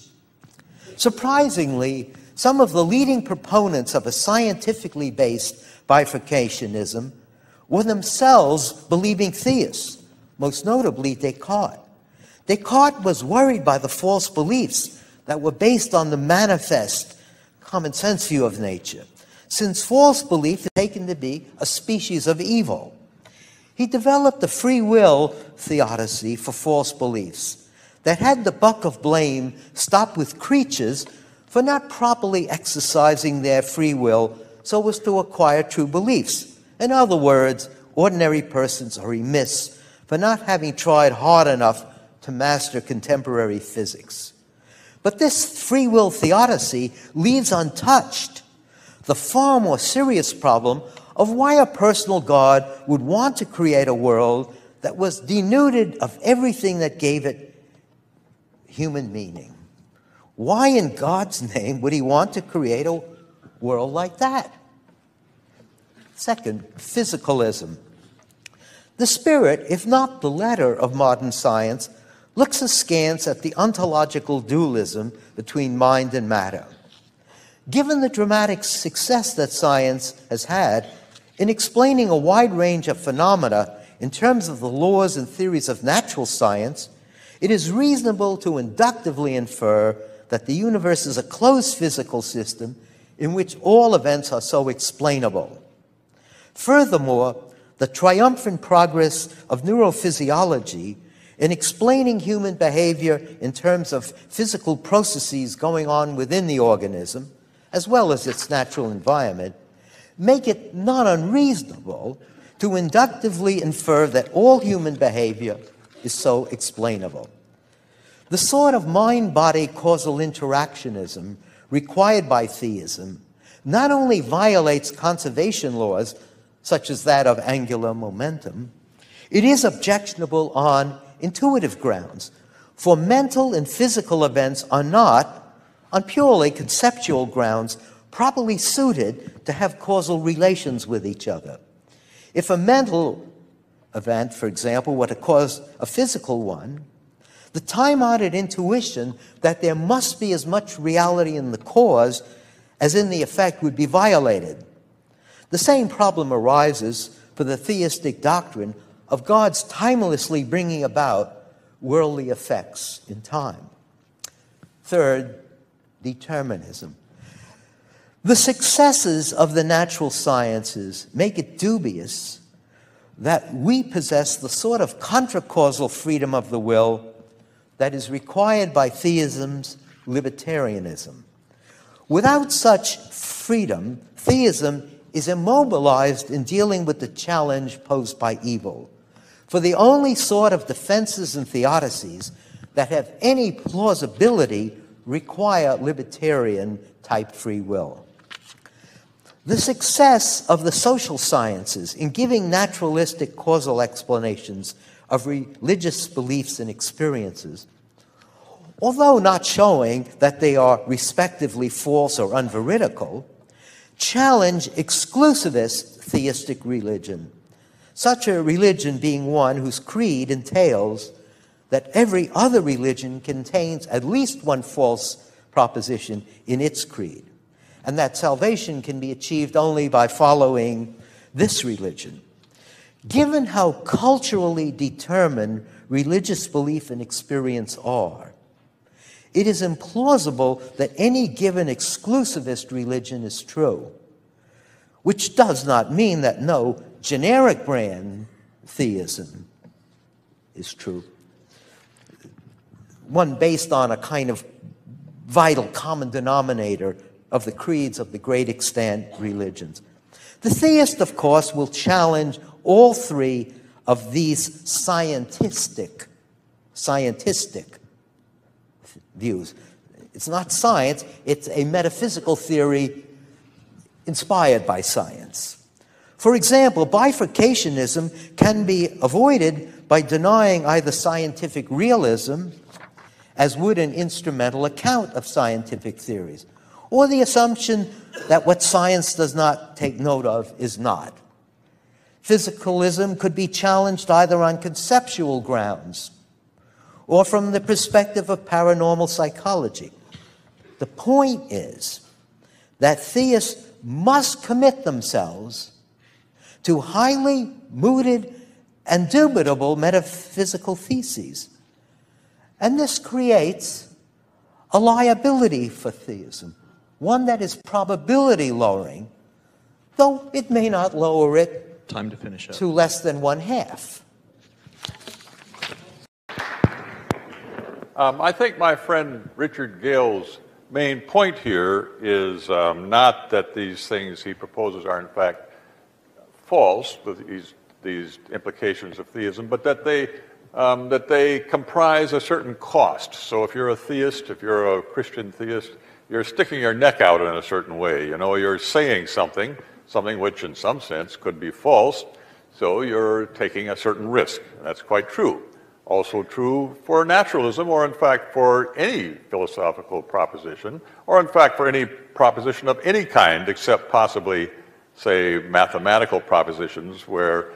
Surprisingly, some of the leading proponents of a scientifically based bifurcationism were themselves believing theists, most notably Descartes. Descartes was worried by the false beliefs that were based on the manifest common sense view of nature, since false belief is taken to be a species of evil. He developed a free will theodicy for false beliefs that had the buck of blame stop with creatures for not properly exercising their free will so as to acquire true beliefs. In other words, ordinary persons are remiss for not having tried hard enough to master contemporary physics. But this free will theodicy leaves untouched the far more serious problem of why a personal God would want to create a world that was denuded of everything that gave it human meaning. Why in God's name would he want to create a world like that? Second, physicalism. The spirit, if not the letter, of modern science looks askance at the ontological dualism between mind and matter. Given the dramatic success that science has had in explaining a wide range of phenomena in terms of the laws and theories of natural science, it is reasonable to inductively infer that the universe is a closed physical system in which all events are so explainable. Furthermore, the triumphant progress of neurophysiology in explaining human behavior in terms of physical processes going on within the organism, as well as its natural environment, make it not unreasonable to inductively infer that all human behavior is so explainable. The sort of mind-body causal interactionism required by theism not only violates conservation laws, such as that of angular momentum, it is objectionable on intuitive grounds, for mental and physical events are not, on purely conceptual grounds, properly suited to have causal relations with each other. If a mental event, for example, were to cause a physical one, the time-honored intuition that there must be as much reality in the cause as in the effect would be violated. The same problem arises for the theistic doctrine of God's timelessly bringing about worldly effects in time. Third, determinism. The successes of the natural sciences make it dubious that we possess the sort of contra-causal freedom of the will that is required by theism's libertarianism. Without such freedom, theism is immobilized in dealing with the challenge posed by evil. For the only sort of defenses and theodicies that have any plausibility require libertarian-type free will. The success of the social sciences in giving naturalistic causal explanations of religious beliefs and experiences, although not showing that they are respectively false or unveridical, challenge exclusivist theistic religion, such a religion being one whose creed entails that every other religion contains at least one false proposition in its creed, and that salvation can be achieved only by following this religion. Given how culturally determined religious belief and experience are, it is implausible that any given exclusivist religion is true, which does not mean that no generic brand theism is true, one based on a kind of vital common denominator of the creeds of the great extant religions. The theist, of course, will challenge all three of these scientistic views. It's not science, it's a metaphysical theory inspired by science. For example, bifurcationism can be avoided by denying either scientific realism, as would an instrumental account of scientific theories, or the assumption that what science does not take note of is not. Physicalism could be challenged either on conceptual grounds or from the perspective of paranormal psychology. The point is that theists must commit themselves to highly mooted and dubitable metaphysical theses. And this creates a liability for theism, one that is probability lowering, though it may not lower it Time to finish up. to less than 1/2. I think my friend Richard Gale's main point here is not that these things he proposes are in fact false, these implications of theism, but that they comprise a certain cost. So if you're a theist, if you're a Christian theist, you're sticking your neck out in a certain way. You know, you're saying something which in some sense could be false, so you're taking a certain risk. That's quite true. Also true for naturalism, or in fact for any philosophical proposition, or in fact for any proposition of any kind, except possibly, say, mathematical propositions where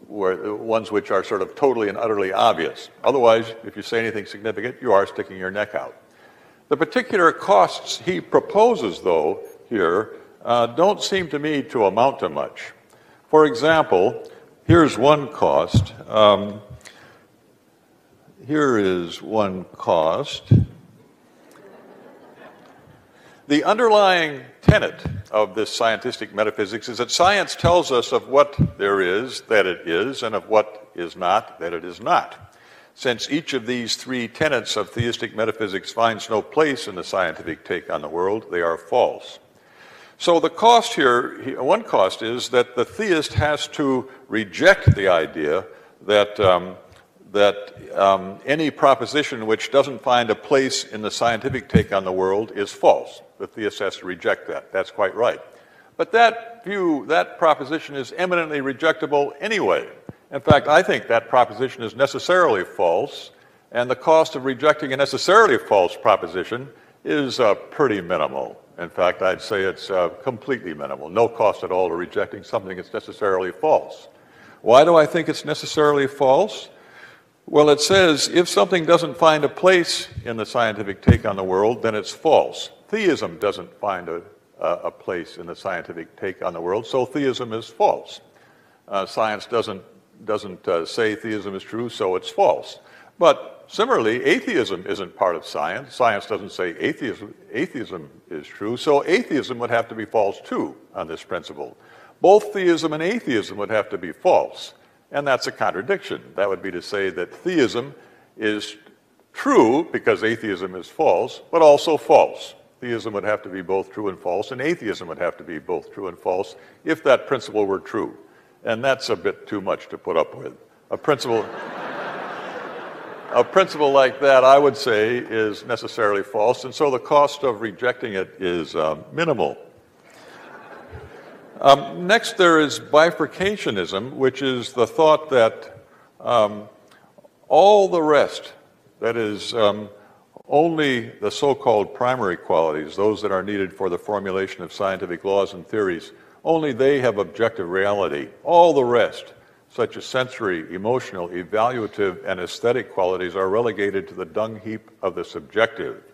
ones which are sort of totally and utterly obvious. Otherwise, if you say anything significant, you are sticking your neck out. The particular costs he proposes, though, here, don't seem to me to amount to much. For example, here's one cost. Here is one cost. The underlying tenet of this scientific metaphysics is that science tells us of what there is, that it is, and of what is not, that it is not. Since each of these three tenets of theistic metaphysics finds no place in the scientific take on the world, they are false. So the cost here, one cost is that the theist has to reject the idea that any proposition which doesn't find a place in the scientific take on the world is false. The theist has to reject that. That's quite right. But that view, that proposition is eminently rejectable anyway. In fact, I think that proposition is necessarily false, and the cost of rejecting a necessarily false proposition is pretty minimal. In fact, I'd say it's completely minimal. No cost at all to rejecting something that's necessarily false. Why do I think it's necessarily false? Well, it says if something doesn't find a place in the scientific take on the world, then it's false. Theism doesn't find a place in the scientific take on the world, so theism is false. Science doesn't say theism is true, so it's false. But similarly, atheism isn't part of science. Science doesn't say atheism is true, so atheism would have to be false too on this principle. Both theism and atheism would have to be false. And that's a contradiction. That would be to say that theism is true because atheism is false, but also false. Theism would have to be both true and false, and atheism would have to be both true and false if that principle were true. And that's a bit too much to put up with. A principle like that, I would say, is necessarily false, and so the cost of rejecting it is minimal. Next, there is bifurcationism, which is the thought that all the rest, that is, only the so-called primary qualities, those that are needed for the formulation of scientific laws and theories, only they have objective reality. All the rest, such as sensory, emotional, evaluative, and aesthetic qualities, are relegated to the dung heap of the subjective,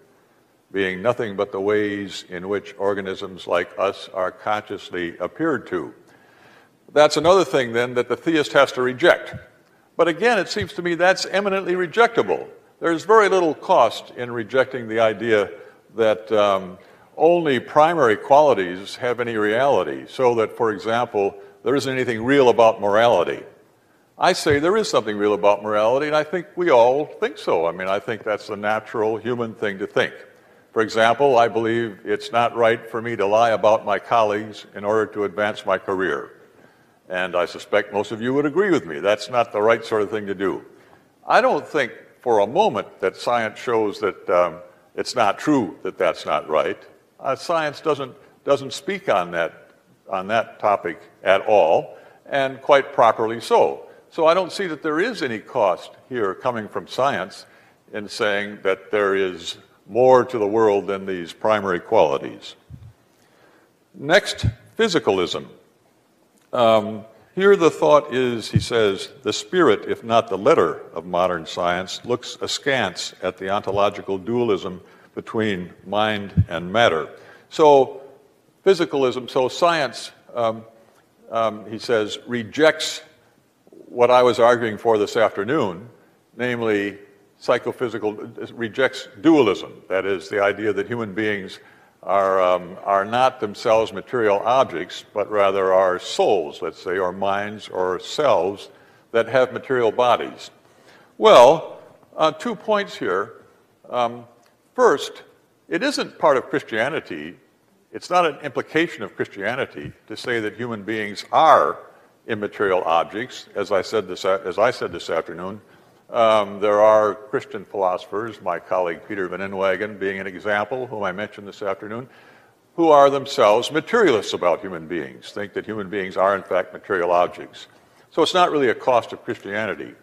being nothing but the ways in which organisms like us are consciously appeared to. That's another thing, then, that the theist has to reject. But again, it seems to me that's eminently rejectable. There's very little cost in rejecting the idea that only primary qualities have any reality, so that, for example, there isn't anything real about morality. I say there is something real about morality, and I think we all think so. I mean, I think that's the natural human thing to think. For example, I believe it's not right for me to lie about my colleagues in order to advance my career. And I suspect most of you would agree with me. That's not the right sort of thing to do. I don't think for a moment that science shows that it's not true that that's not right. Science doesn't speak on that topic at all, and quite properly so. So I don't see that there is any cost here coming from science in saying that there is more to the world than these primary qualities. Next, physicalism. Here the thought is, he says, the spirit, if not the letter, of modern science looks askance at the ontological dualism between mind and matter. So physicalism, so science, he says, rejects what I was arguing for this afternoon, namely psychophysical, rejects dualism. That is, the idea that human beings are not themselves material objects, but rather are souls, let's say, or minds or selves that have material bodies. Well, 2 points here. First, it isn't part of Christianity, it's not an implication of Christianity to say that human beings are immaterial objects. As I said this afternoon, there are Christian philosophers, my colleague Peter Van Inwagen being an example, whom I mentioned this afternoon, who are themselves materialists about human beings, think that human beings are in fact material objects. So it's not really a cost of Christianity.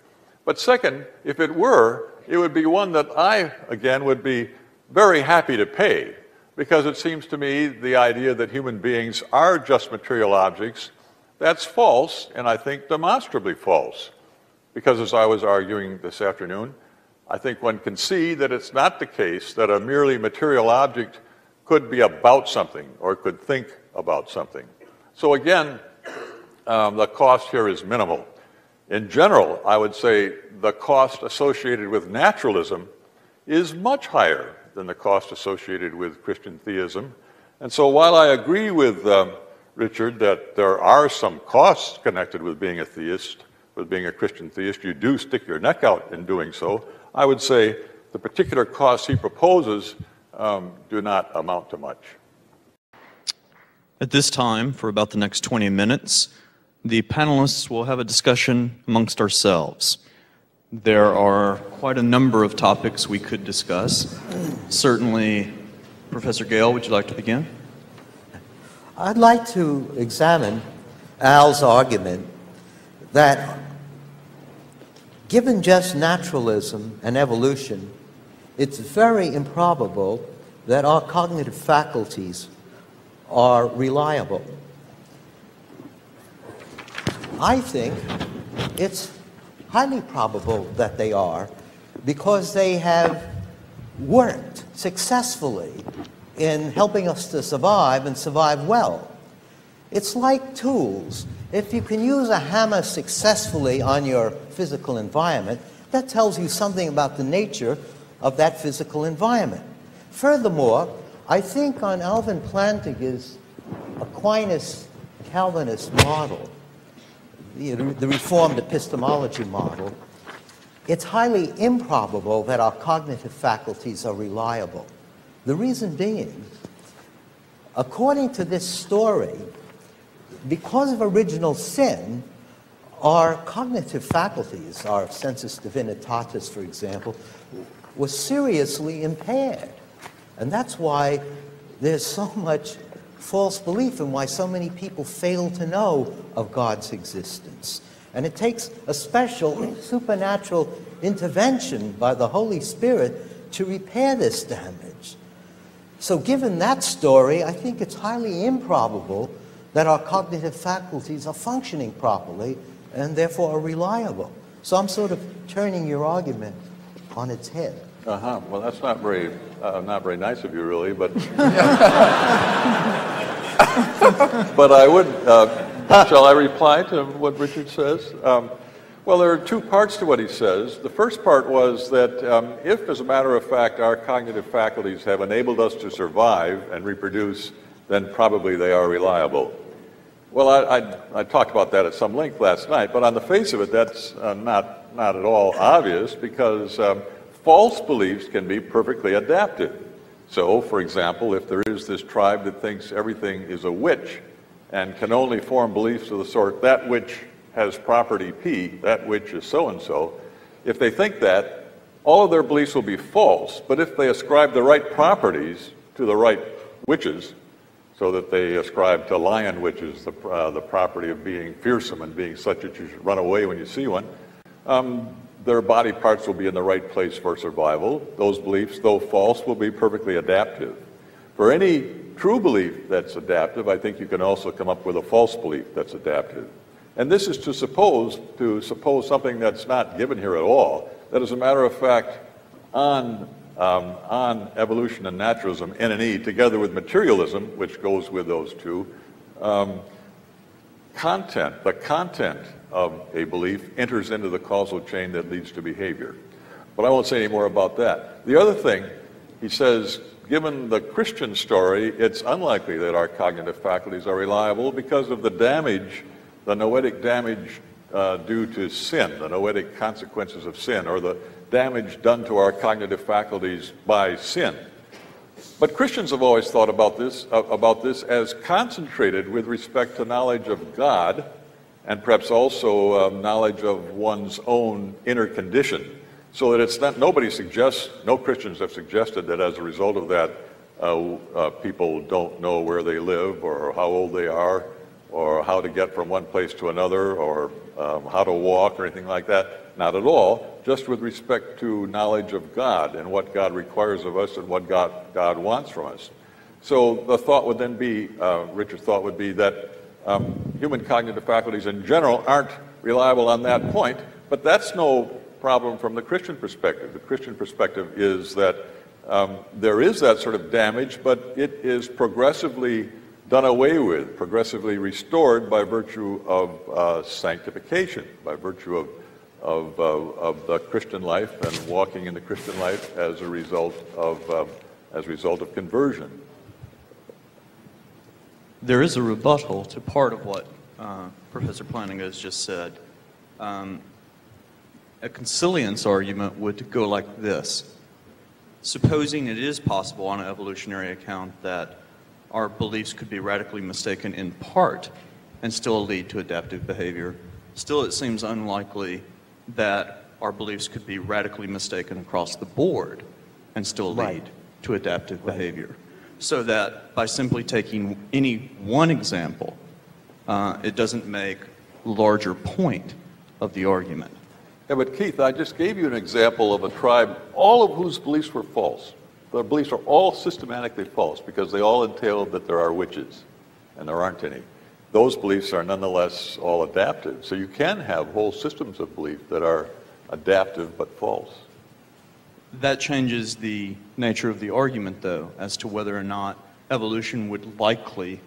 But second, if it were, it would be one that I, again, would be very happy to pay, because it seems to me the idea that human beings are just material objects, that's false, and I think demonstrably false. Because as I was arguing this afternoon, I think one can see that it's not the case that a merely material object could be about something or could think about something. So again, the cost here is minimal. In general, I would say the cost associated with naturalism is much higher than the cost associated with Christian theism. And so while I agree with Richard that there are some costs connected with being a theist, with being a Christian theist, you do stick your neck out in doing so, I would say the particular costs he proposes do not amount to much. At this time, for about the next 20 minutes, the panelists will have a discussion amongst ourselves. There are quite a number of topics we could discuss. Certainly, Professor Gale, would you like to begin? I'd like to examine Al's argument that given just naturalism and evolution, it's very improbable that our cognitive faculties are reliable. I think it's highly probable that they are, because they have worked successfully in helping us to survive and survive well. It's like tools. If you can use a hammer successfully on your physical environment, that tells you something about the nature of that physical environment. Furthermore, I think on Alvin Plantinga's Aquinas-Calvinist model, the Reformed epistemology model, it's highly improbable that our cognitive faculties are reliable. The reason being, according to this story, because of original sin, our cognitive faculties, our sensus divinitatis, for example, was seriously impaired. And that's why there's so much false belief and why so many people fail to know of God's existence. And it takes a special supernatural intervention by the Holy Spirit to repair this damage. So given that story, I think it's highly improbable that our cognitive faculties are functioning properly and therefore are reliable. So I'm sort of turning your argument on its head. Well, that's not very nice of you, really, but but I would. Shall I reply to what Richard says? Well, there are two parts to what he says. The first part was that if, as a matter of fact, our cognitive faculties have enabled us to survive and reproduce, then probably they are reliable. Well, I talked about that at some length last night, but on the face of it, that's not at all obvious, because false beliefs can be perfectly adaptive. So, for example, if there is this tribe that thinks everything is a witch and can only form beliefs of the sort, that which has property P, that which is so-and-so, if they think that, all of their beliefs will be false. But if they ascribe the right properties to the right witches, so that they ascribe to lion witches the property of being fearsome and being such that you should run away when you see one, their body parts will be in the right place for survival. Those beliefs, though false, will be perfectly adaptive. For any true belief that's adaptive, I think you can also come up with a false belief that's adaptive. And this is to suppose something that's not given here at all, that as a matter of fact, on evolution and naturalism, N&E, together with materialism, which goes with those two, the content of a belief enters into the causal chain that leads to behavior. But I won't say any more about that. The other thing, he says, given the Christian story, it's unlikely that our cognitive faculties are reliable because of the damage, the noetic damage due to sin, the noetic consequences of sin, or the damage done to our cognitive faculties by sin. But Christians have always thought about this as concentrated with respect to knowledge of God, and perhaps also knowledge of one's own inner condition. So that it's not, no Christians have suggested that as a result of that, people don't know where they live, or how old they are, or how to get from one place to another, or how to walk, or anything like that. Not at all, just with respect to knowledge of God, and what God requires of us, and what God wants from us. So the thought would then be, Richard's thought would be that human cognitive faculties in general aren't reliable on that point, but that's no problem from the Christian perspective. The Christian perspective is that there is that sort of damage, but it is progressively done away with, progressively restored by virtue of sanctification, by virtue of the Christian life and walking in the Christian life as a result of conversion. There is a rebuttal to part of what Professor Plantinga has just said. A consilience argument would go like this. Supposing it is possible on an evolutionary account that our beliefs could be radically mistaken in part and still lead to adaptive behavior, still it seems unlikely that our beliefs could be radically mistaken across the board and still lead to adaptive behavior. So that by simply taking any one example, it doesn't make the larger point of the argument. Yeah, but Keith, I just gave you an example of a tribe, all of whose beliefs were false. Their beliefs are all systematically false because they all entailed that there are witches, and there aren't any. Those beliefs are nonetheless all adaptive. So you can have whole systems of belief that are adaptive but false. That changes the nature of the argument, though, as to whether or not evolution would likely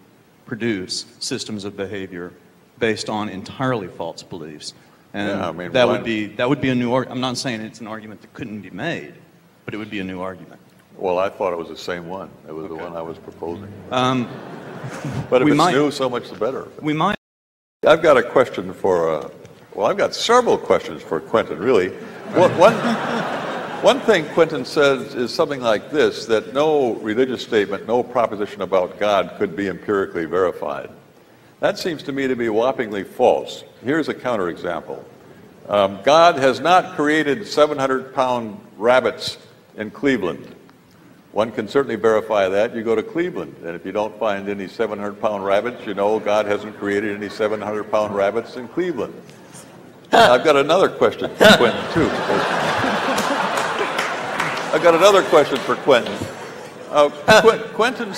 produce systems of behavior based on entirely false beliefs. And yeah, I mean, that would be a new argument. I'm not saying it's an argument that couldn't be made, but it would be a new argument. Well, I thought it was the same one. It was the one I was proposing. But if it's new, so much the better. We might. I've got a question for, well, I've got several questions for Quentin, really. One thing Quentin says is something like this, that no religious statement, no proposition about God could be empirically verified. That seems to me to be whoppingly false. Here's a counterexample. God has not created 700-pound rabbits in Cleveland. One can certainly verify that. You go to Cleveland, and if you don't find any 700-pound rabbits, you know God hasn't created any 700-pound rabbits in Cleveland. I've got another question for Quentin, too. I've got another question for Quentin. Quentin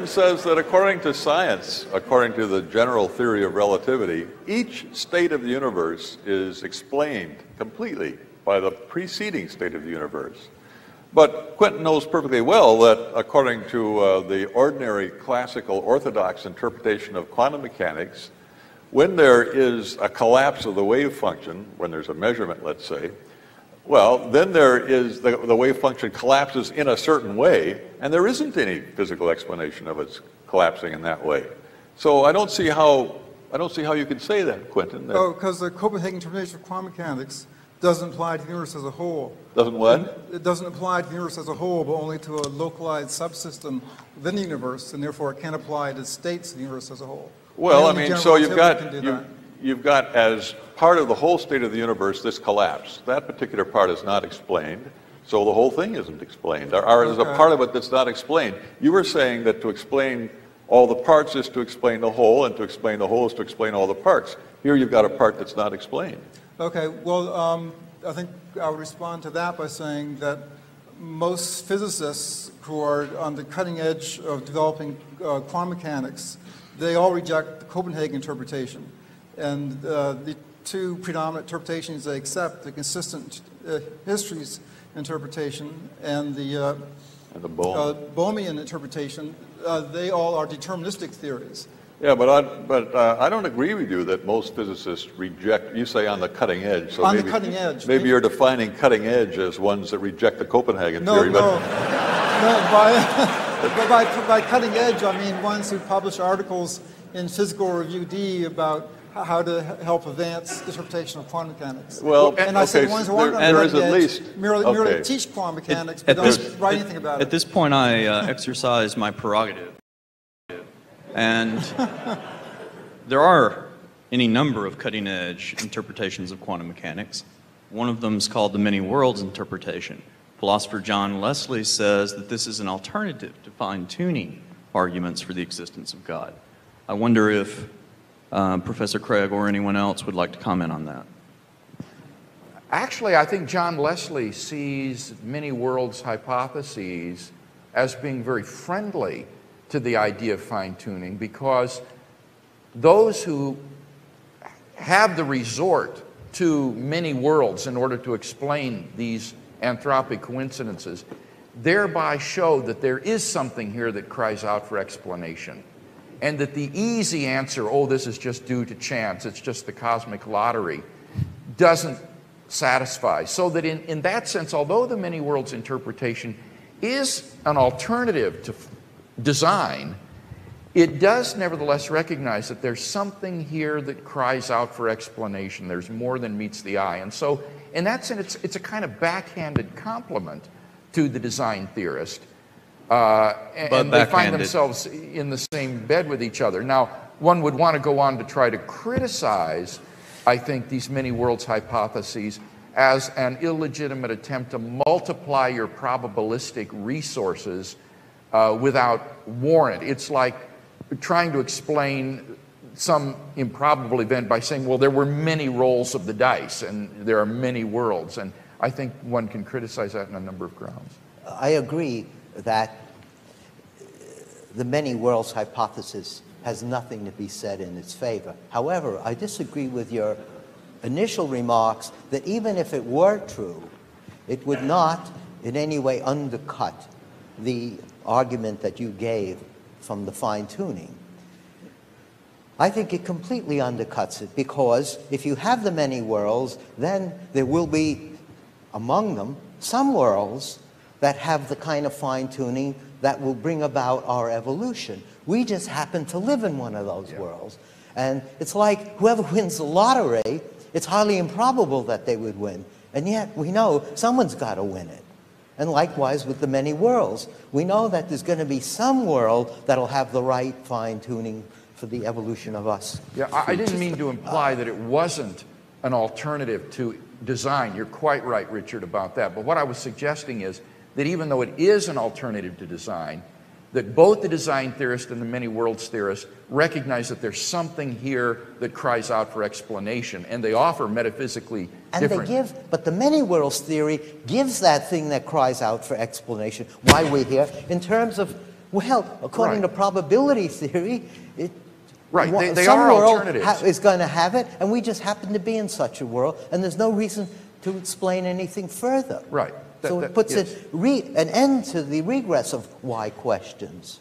says that according to science, according to the general theory of relativity, each state of the universe is explained completely by the preceding state of the universe. But Quentin knows perfectly well that according to the ordinary classical orthodox interpretation of quantum mechanics, when there is a collapse of the wave function, when there's a measurement, let's say, well, then there is the wave function collapses in a certain way, and there isn't any physical explanation of its collapsing in that way. So I don't see how you can say that, Quentin. Oh, because the Copenhagen interpretation of quantum mechanics doesn't apply to the universe as a whole. Doesn't what? And it doesn't apply to the universe as a whole, but only to a localized subsystem within the universe, and therefore it can't apply to states of the universe as a whole. Well, I mean, so you've got as part of the whole state of the universe this collapse. That particular part is not explained, so the whole thing isn't explained. There's a part of it that's not explained. You were saying that to explain all the parts is to explain the whole, and to explain the whole is to explain all the parts. Here you've got a part that's not explained. Okay, well, I think I would respond to that by saying that most physicists who are on the cutting edge of developing quantum mechanics, they all reject the Copenhagen interpretation. And the two predominant interpretations they accept, the consistent histories interpretation and the Bohmian interpretation, they all are deterministic theories. Yeah, but I don't agree with you that most physicists reject, you say on the cutting edge. So On maybe, the cutting edge. Maybe you're defining cutting edge as ones that reject the Copenhagen theory. No, by cutting edge, I mean ones who publish articles in Physical Review D about how to help advance the interpretation of quantum mechanics. Well, and I said ones who aren't on the cutting edge merely teach quantum mechanics, but don't write anything about it. At this point, I exercise my prerogative. And there are any number of cutting-edge interpretations of quantum mechanics. One of them is called the many worlds interpretation. Philosopher John Leslie says that this is an alternative to fine-tuning arguments for the existence of God. I wonder if Professor Craig or anyone else would like to comment on that. Actually, I think John Leslie sees many worlds hypotheses as being very friendly to the idea of fine-tuning, because those who have the resort to many worlds in order to explain these anthropic coincidences thereby show that there is something here that cries out for explanation, and that the easy answer, oh, this is just due to chance, it's just the cosmic lottery, doesn't satisfy. So that in that sense, although the many worlds interpretation is an alternative to design, it does nevertheless recognize that there's something here that cries out for explanation. There's more than meets the eye. And so in that sense, it's a kind of backhanded compliment to the design theorist. And they find themselves in the same bed with each other. Now, one would want to go on to try to criticize, I think, these many worlds hypotheses as an illegitimate attempt to multiply your probabilistic resources without warrant. It's like trying to explain some improbable event by saying, well, there were many rolls of the dice and there are many worlds. And I think one can criticize that on a number of grounds. I agree that the many worlds hypothesis has nothing to be said in its favor. However, I disagree with your initial remarks that even if it were true, it would not in any way undercut the argument that you gave from the fine-tuning. I think it completely undercuts it, because if you have the many worlds, then there will be among them some worlds that have the kind of fine-tuning that will bring about our evolution. We just happen to live in one of those worlds. And it's like whoever wins the lottery, it's highly improbable that they would win. And yet we know someone's got to win it. And likewise with the many worlds. We know that there's going to be some world that'll have the right fine-tuning for the evolution of us. Yeah, I didn't mean to imply that it wasn't an alternative to design. You're quite right, Richard, about that. But what I was suggesting is that even though it is an alternative to design, that both the design theorist and the many worlds theorist recognize that there's something here that cries out for explanation, and they offer metaphysically different. But the many worlds theory gives that thing that cries out for explanation, why we're here, in terms of, well, according to probability theory, they some are world alternatives. is going to have it, and we just happen to be in such a world, and there's no reason to explain anything further. Right. So it puts an end to the regress of why questions.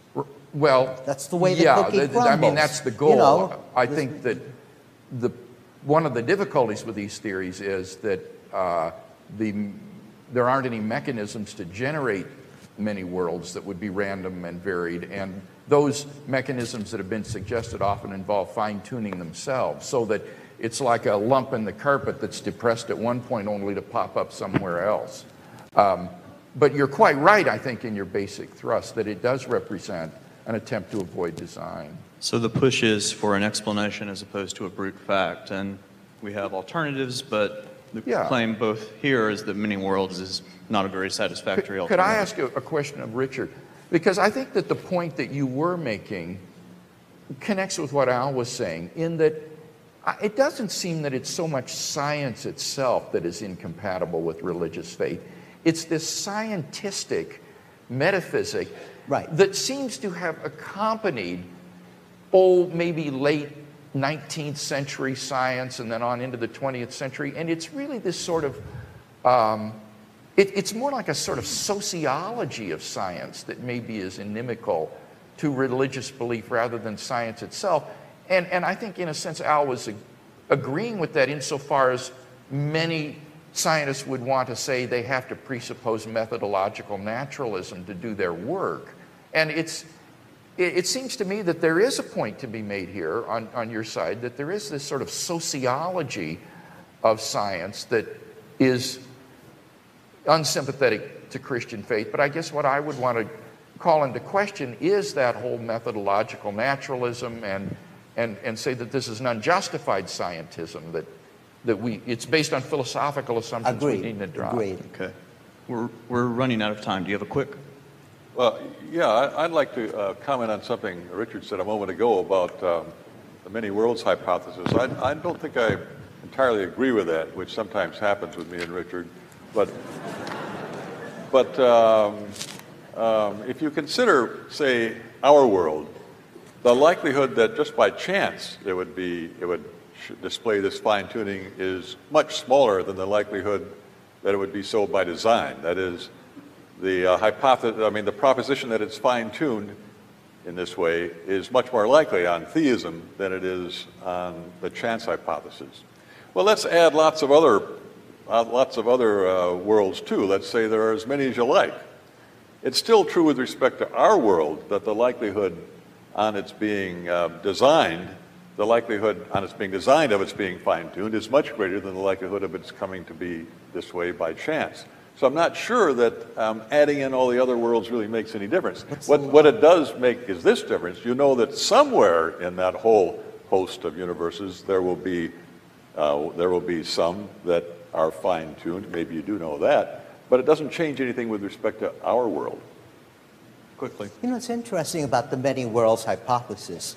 Well, that's the way the cookie crumbles. I mean, that's the goal. You know, I think that one of the difficulties with these theories is that there aren't any mechanisms to generate many worlds that would be random and varied, and those mechanisms that have been suggested often involve fine-tuning themselves, so that it's like a lump in the carpet that's depressed at one point only to pop up somewhere else. But you're quite right, I think, in your basic thrust, that it does represent an attempt to avoid design. So the push is for an explanation as opposed to a brute fact, and we have alternatives, but the claim both here is that many worlds is not a very satisfactory alternative. Could I ask a question of Richard? Because I think that the point that you were making connects with what Al was saying, in that it doesn't seem that it's so much science itself that is incompatible with religious faith. It's this scientistic metaphysic Right. that seems to have accompanied, maybe late 19th century science and then on into the 20th century. And it's really this sort of, it's more like a sort of sociology of science that maybe is inimical to religious belief rather than science itself. And I think in a sense Al was agreeing with that insofar as many scientists would want to say they have to presuppose methodological naturalism to do their work. And it seems to me that there is a point to be made here on your side, that there is this sort of sociology of science that is unsympathetic to Christian faith. But I guess what I would want to call into question is that whole methodological naturalism and say that this is an unjustified scientism, it's based on philosophical assumptions we need to drop. Agreed. Okay. We're running out of time. Do you have a quick? Well, yeah, I'd like to comment on something Richard said a moment ago about the many worlds hypothesis. I don't think I entirely agree with that, which sometimes happens with me and Richard. But if you consider, say, our world, the likelihood that just by chance it would display this fine-tuning is much smaller than the likelihood that it would be so by design. That is, the proposition that it's fine-tuned in this way is much more likely on theism than it is on the chance hypothesis. Well, let's add lots of other worlds too. Let's say there are as many as you like. It's still true with respect to our world that the likelihood on its being designed of its being fine-tuned is much greater than the likelihood of its coming to be this way by chance. So I'm not sure that adding in all the other worlds really makes any difference. What it does make is this difference. You know that somewhere in that whole host of universes there will be some that are fine-tuned. Maybe you do know that, but it doesn't change anything with respect to our world. Quickly. You know, it's interesting about the many worlds hypothesis.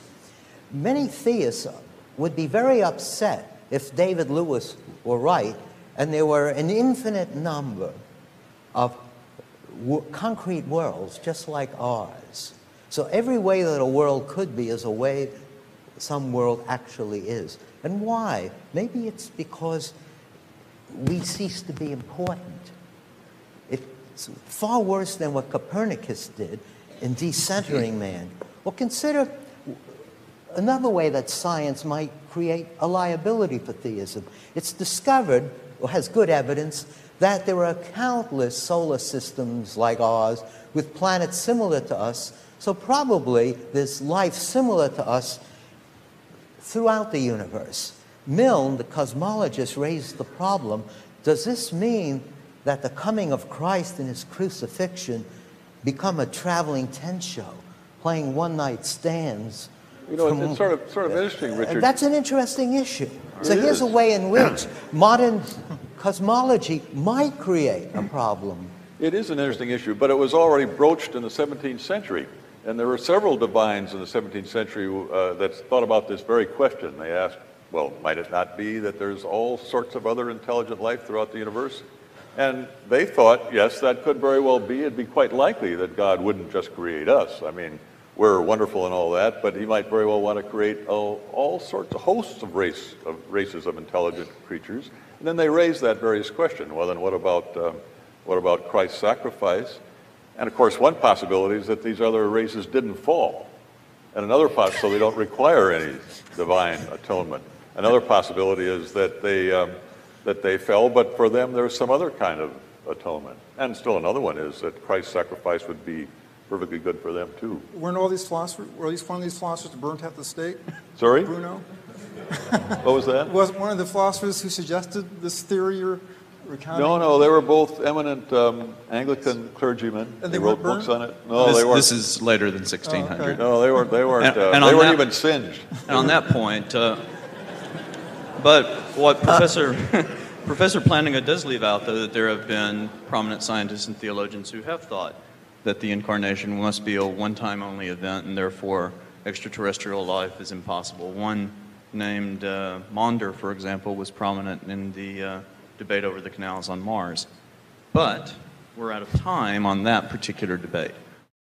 Many theists would be very upset if David Lewis were right and there were an infinite number of concrete worlds just like ours. So every way that a world could be is a way some world actually is. And why? Maybe it's because we cease to be important. It's far worse than what Copernicus did in decentering man. Well, consider another way that science might create a liability for theism. It's discovered, or has good evidence, that there are countless solar systems like ours with planets similar to us, so probably there's life similar to us throughout the universe. Milne, the cosmologist, raised the problem, does this mean that the coming of Christ and his crucifixion become a traveling tent show, playing one-night stands? You know, it's sort of interesting, Richard. That's an interesting issue. So here's a way in which modern cosmology might create a problem. It is an interesting issue, but it was already broached in the 17th century. And there were several divines in the 17th century that thought about this very question. They asked, well, might it not be that there's all sorts of other intelligent life throughout the universe? And they thought, yes, that could very well be. It'd be quite likely that God wouldn't just create us. I mean, we're wonderful and all that, but he might very well want to create all sorts of hosts of races of intelligent creatures. And then they raised that various question. Well, then what about Christ's sacrifice? And of course, one possibility is that these other races didn't fall. And another possibility, so they don't require any divine atonement. Another possibility is that they fell, but for them there's some other kind of atonement. And still another one is that Christ's sacrifice would be perfectly good for them too. Weren't all these philosophers, were at least one of these philosophers burnt at the stake? Sorry? Bruno? What was that? Wasn't one of the philosophers who suggested this theory you're recounting? No, they were both eminent Anglican clergymen. And they weren't wrote books burned? on it. No, they weren't. This is later than 1600. Oh, okay. No, they weren't. They weren't even singed. And on that point, but what Professor Plantinga does leave out, though, that there have been prominent scientists and theologians who have thought that the incarnation must be a one-time only event, and therefore extraterrestrial life is impossible. One named Maunder, for example, was prominent in the debate over the canals on Mars. But we're out of time on that particular debate.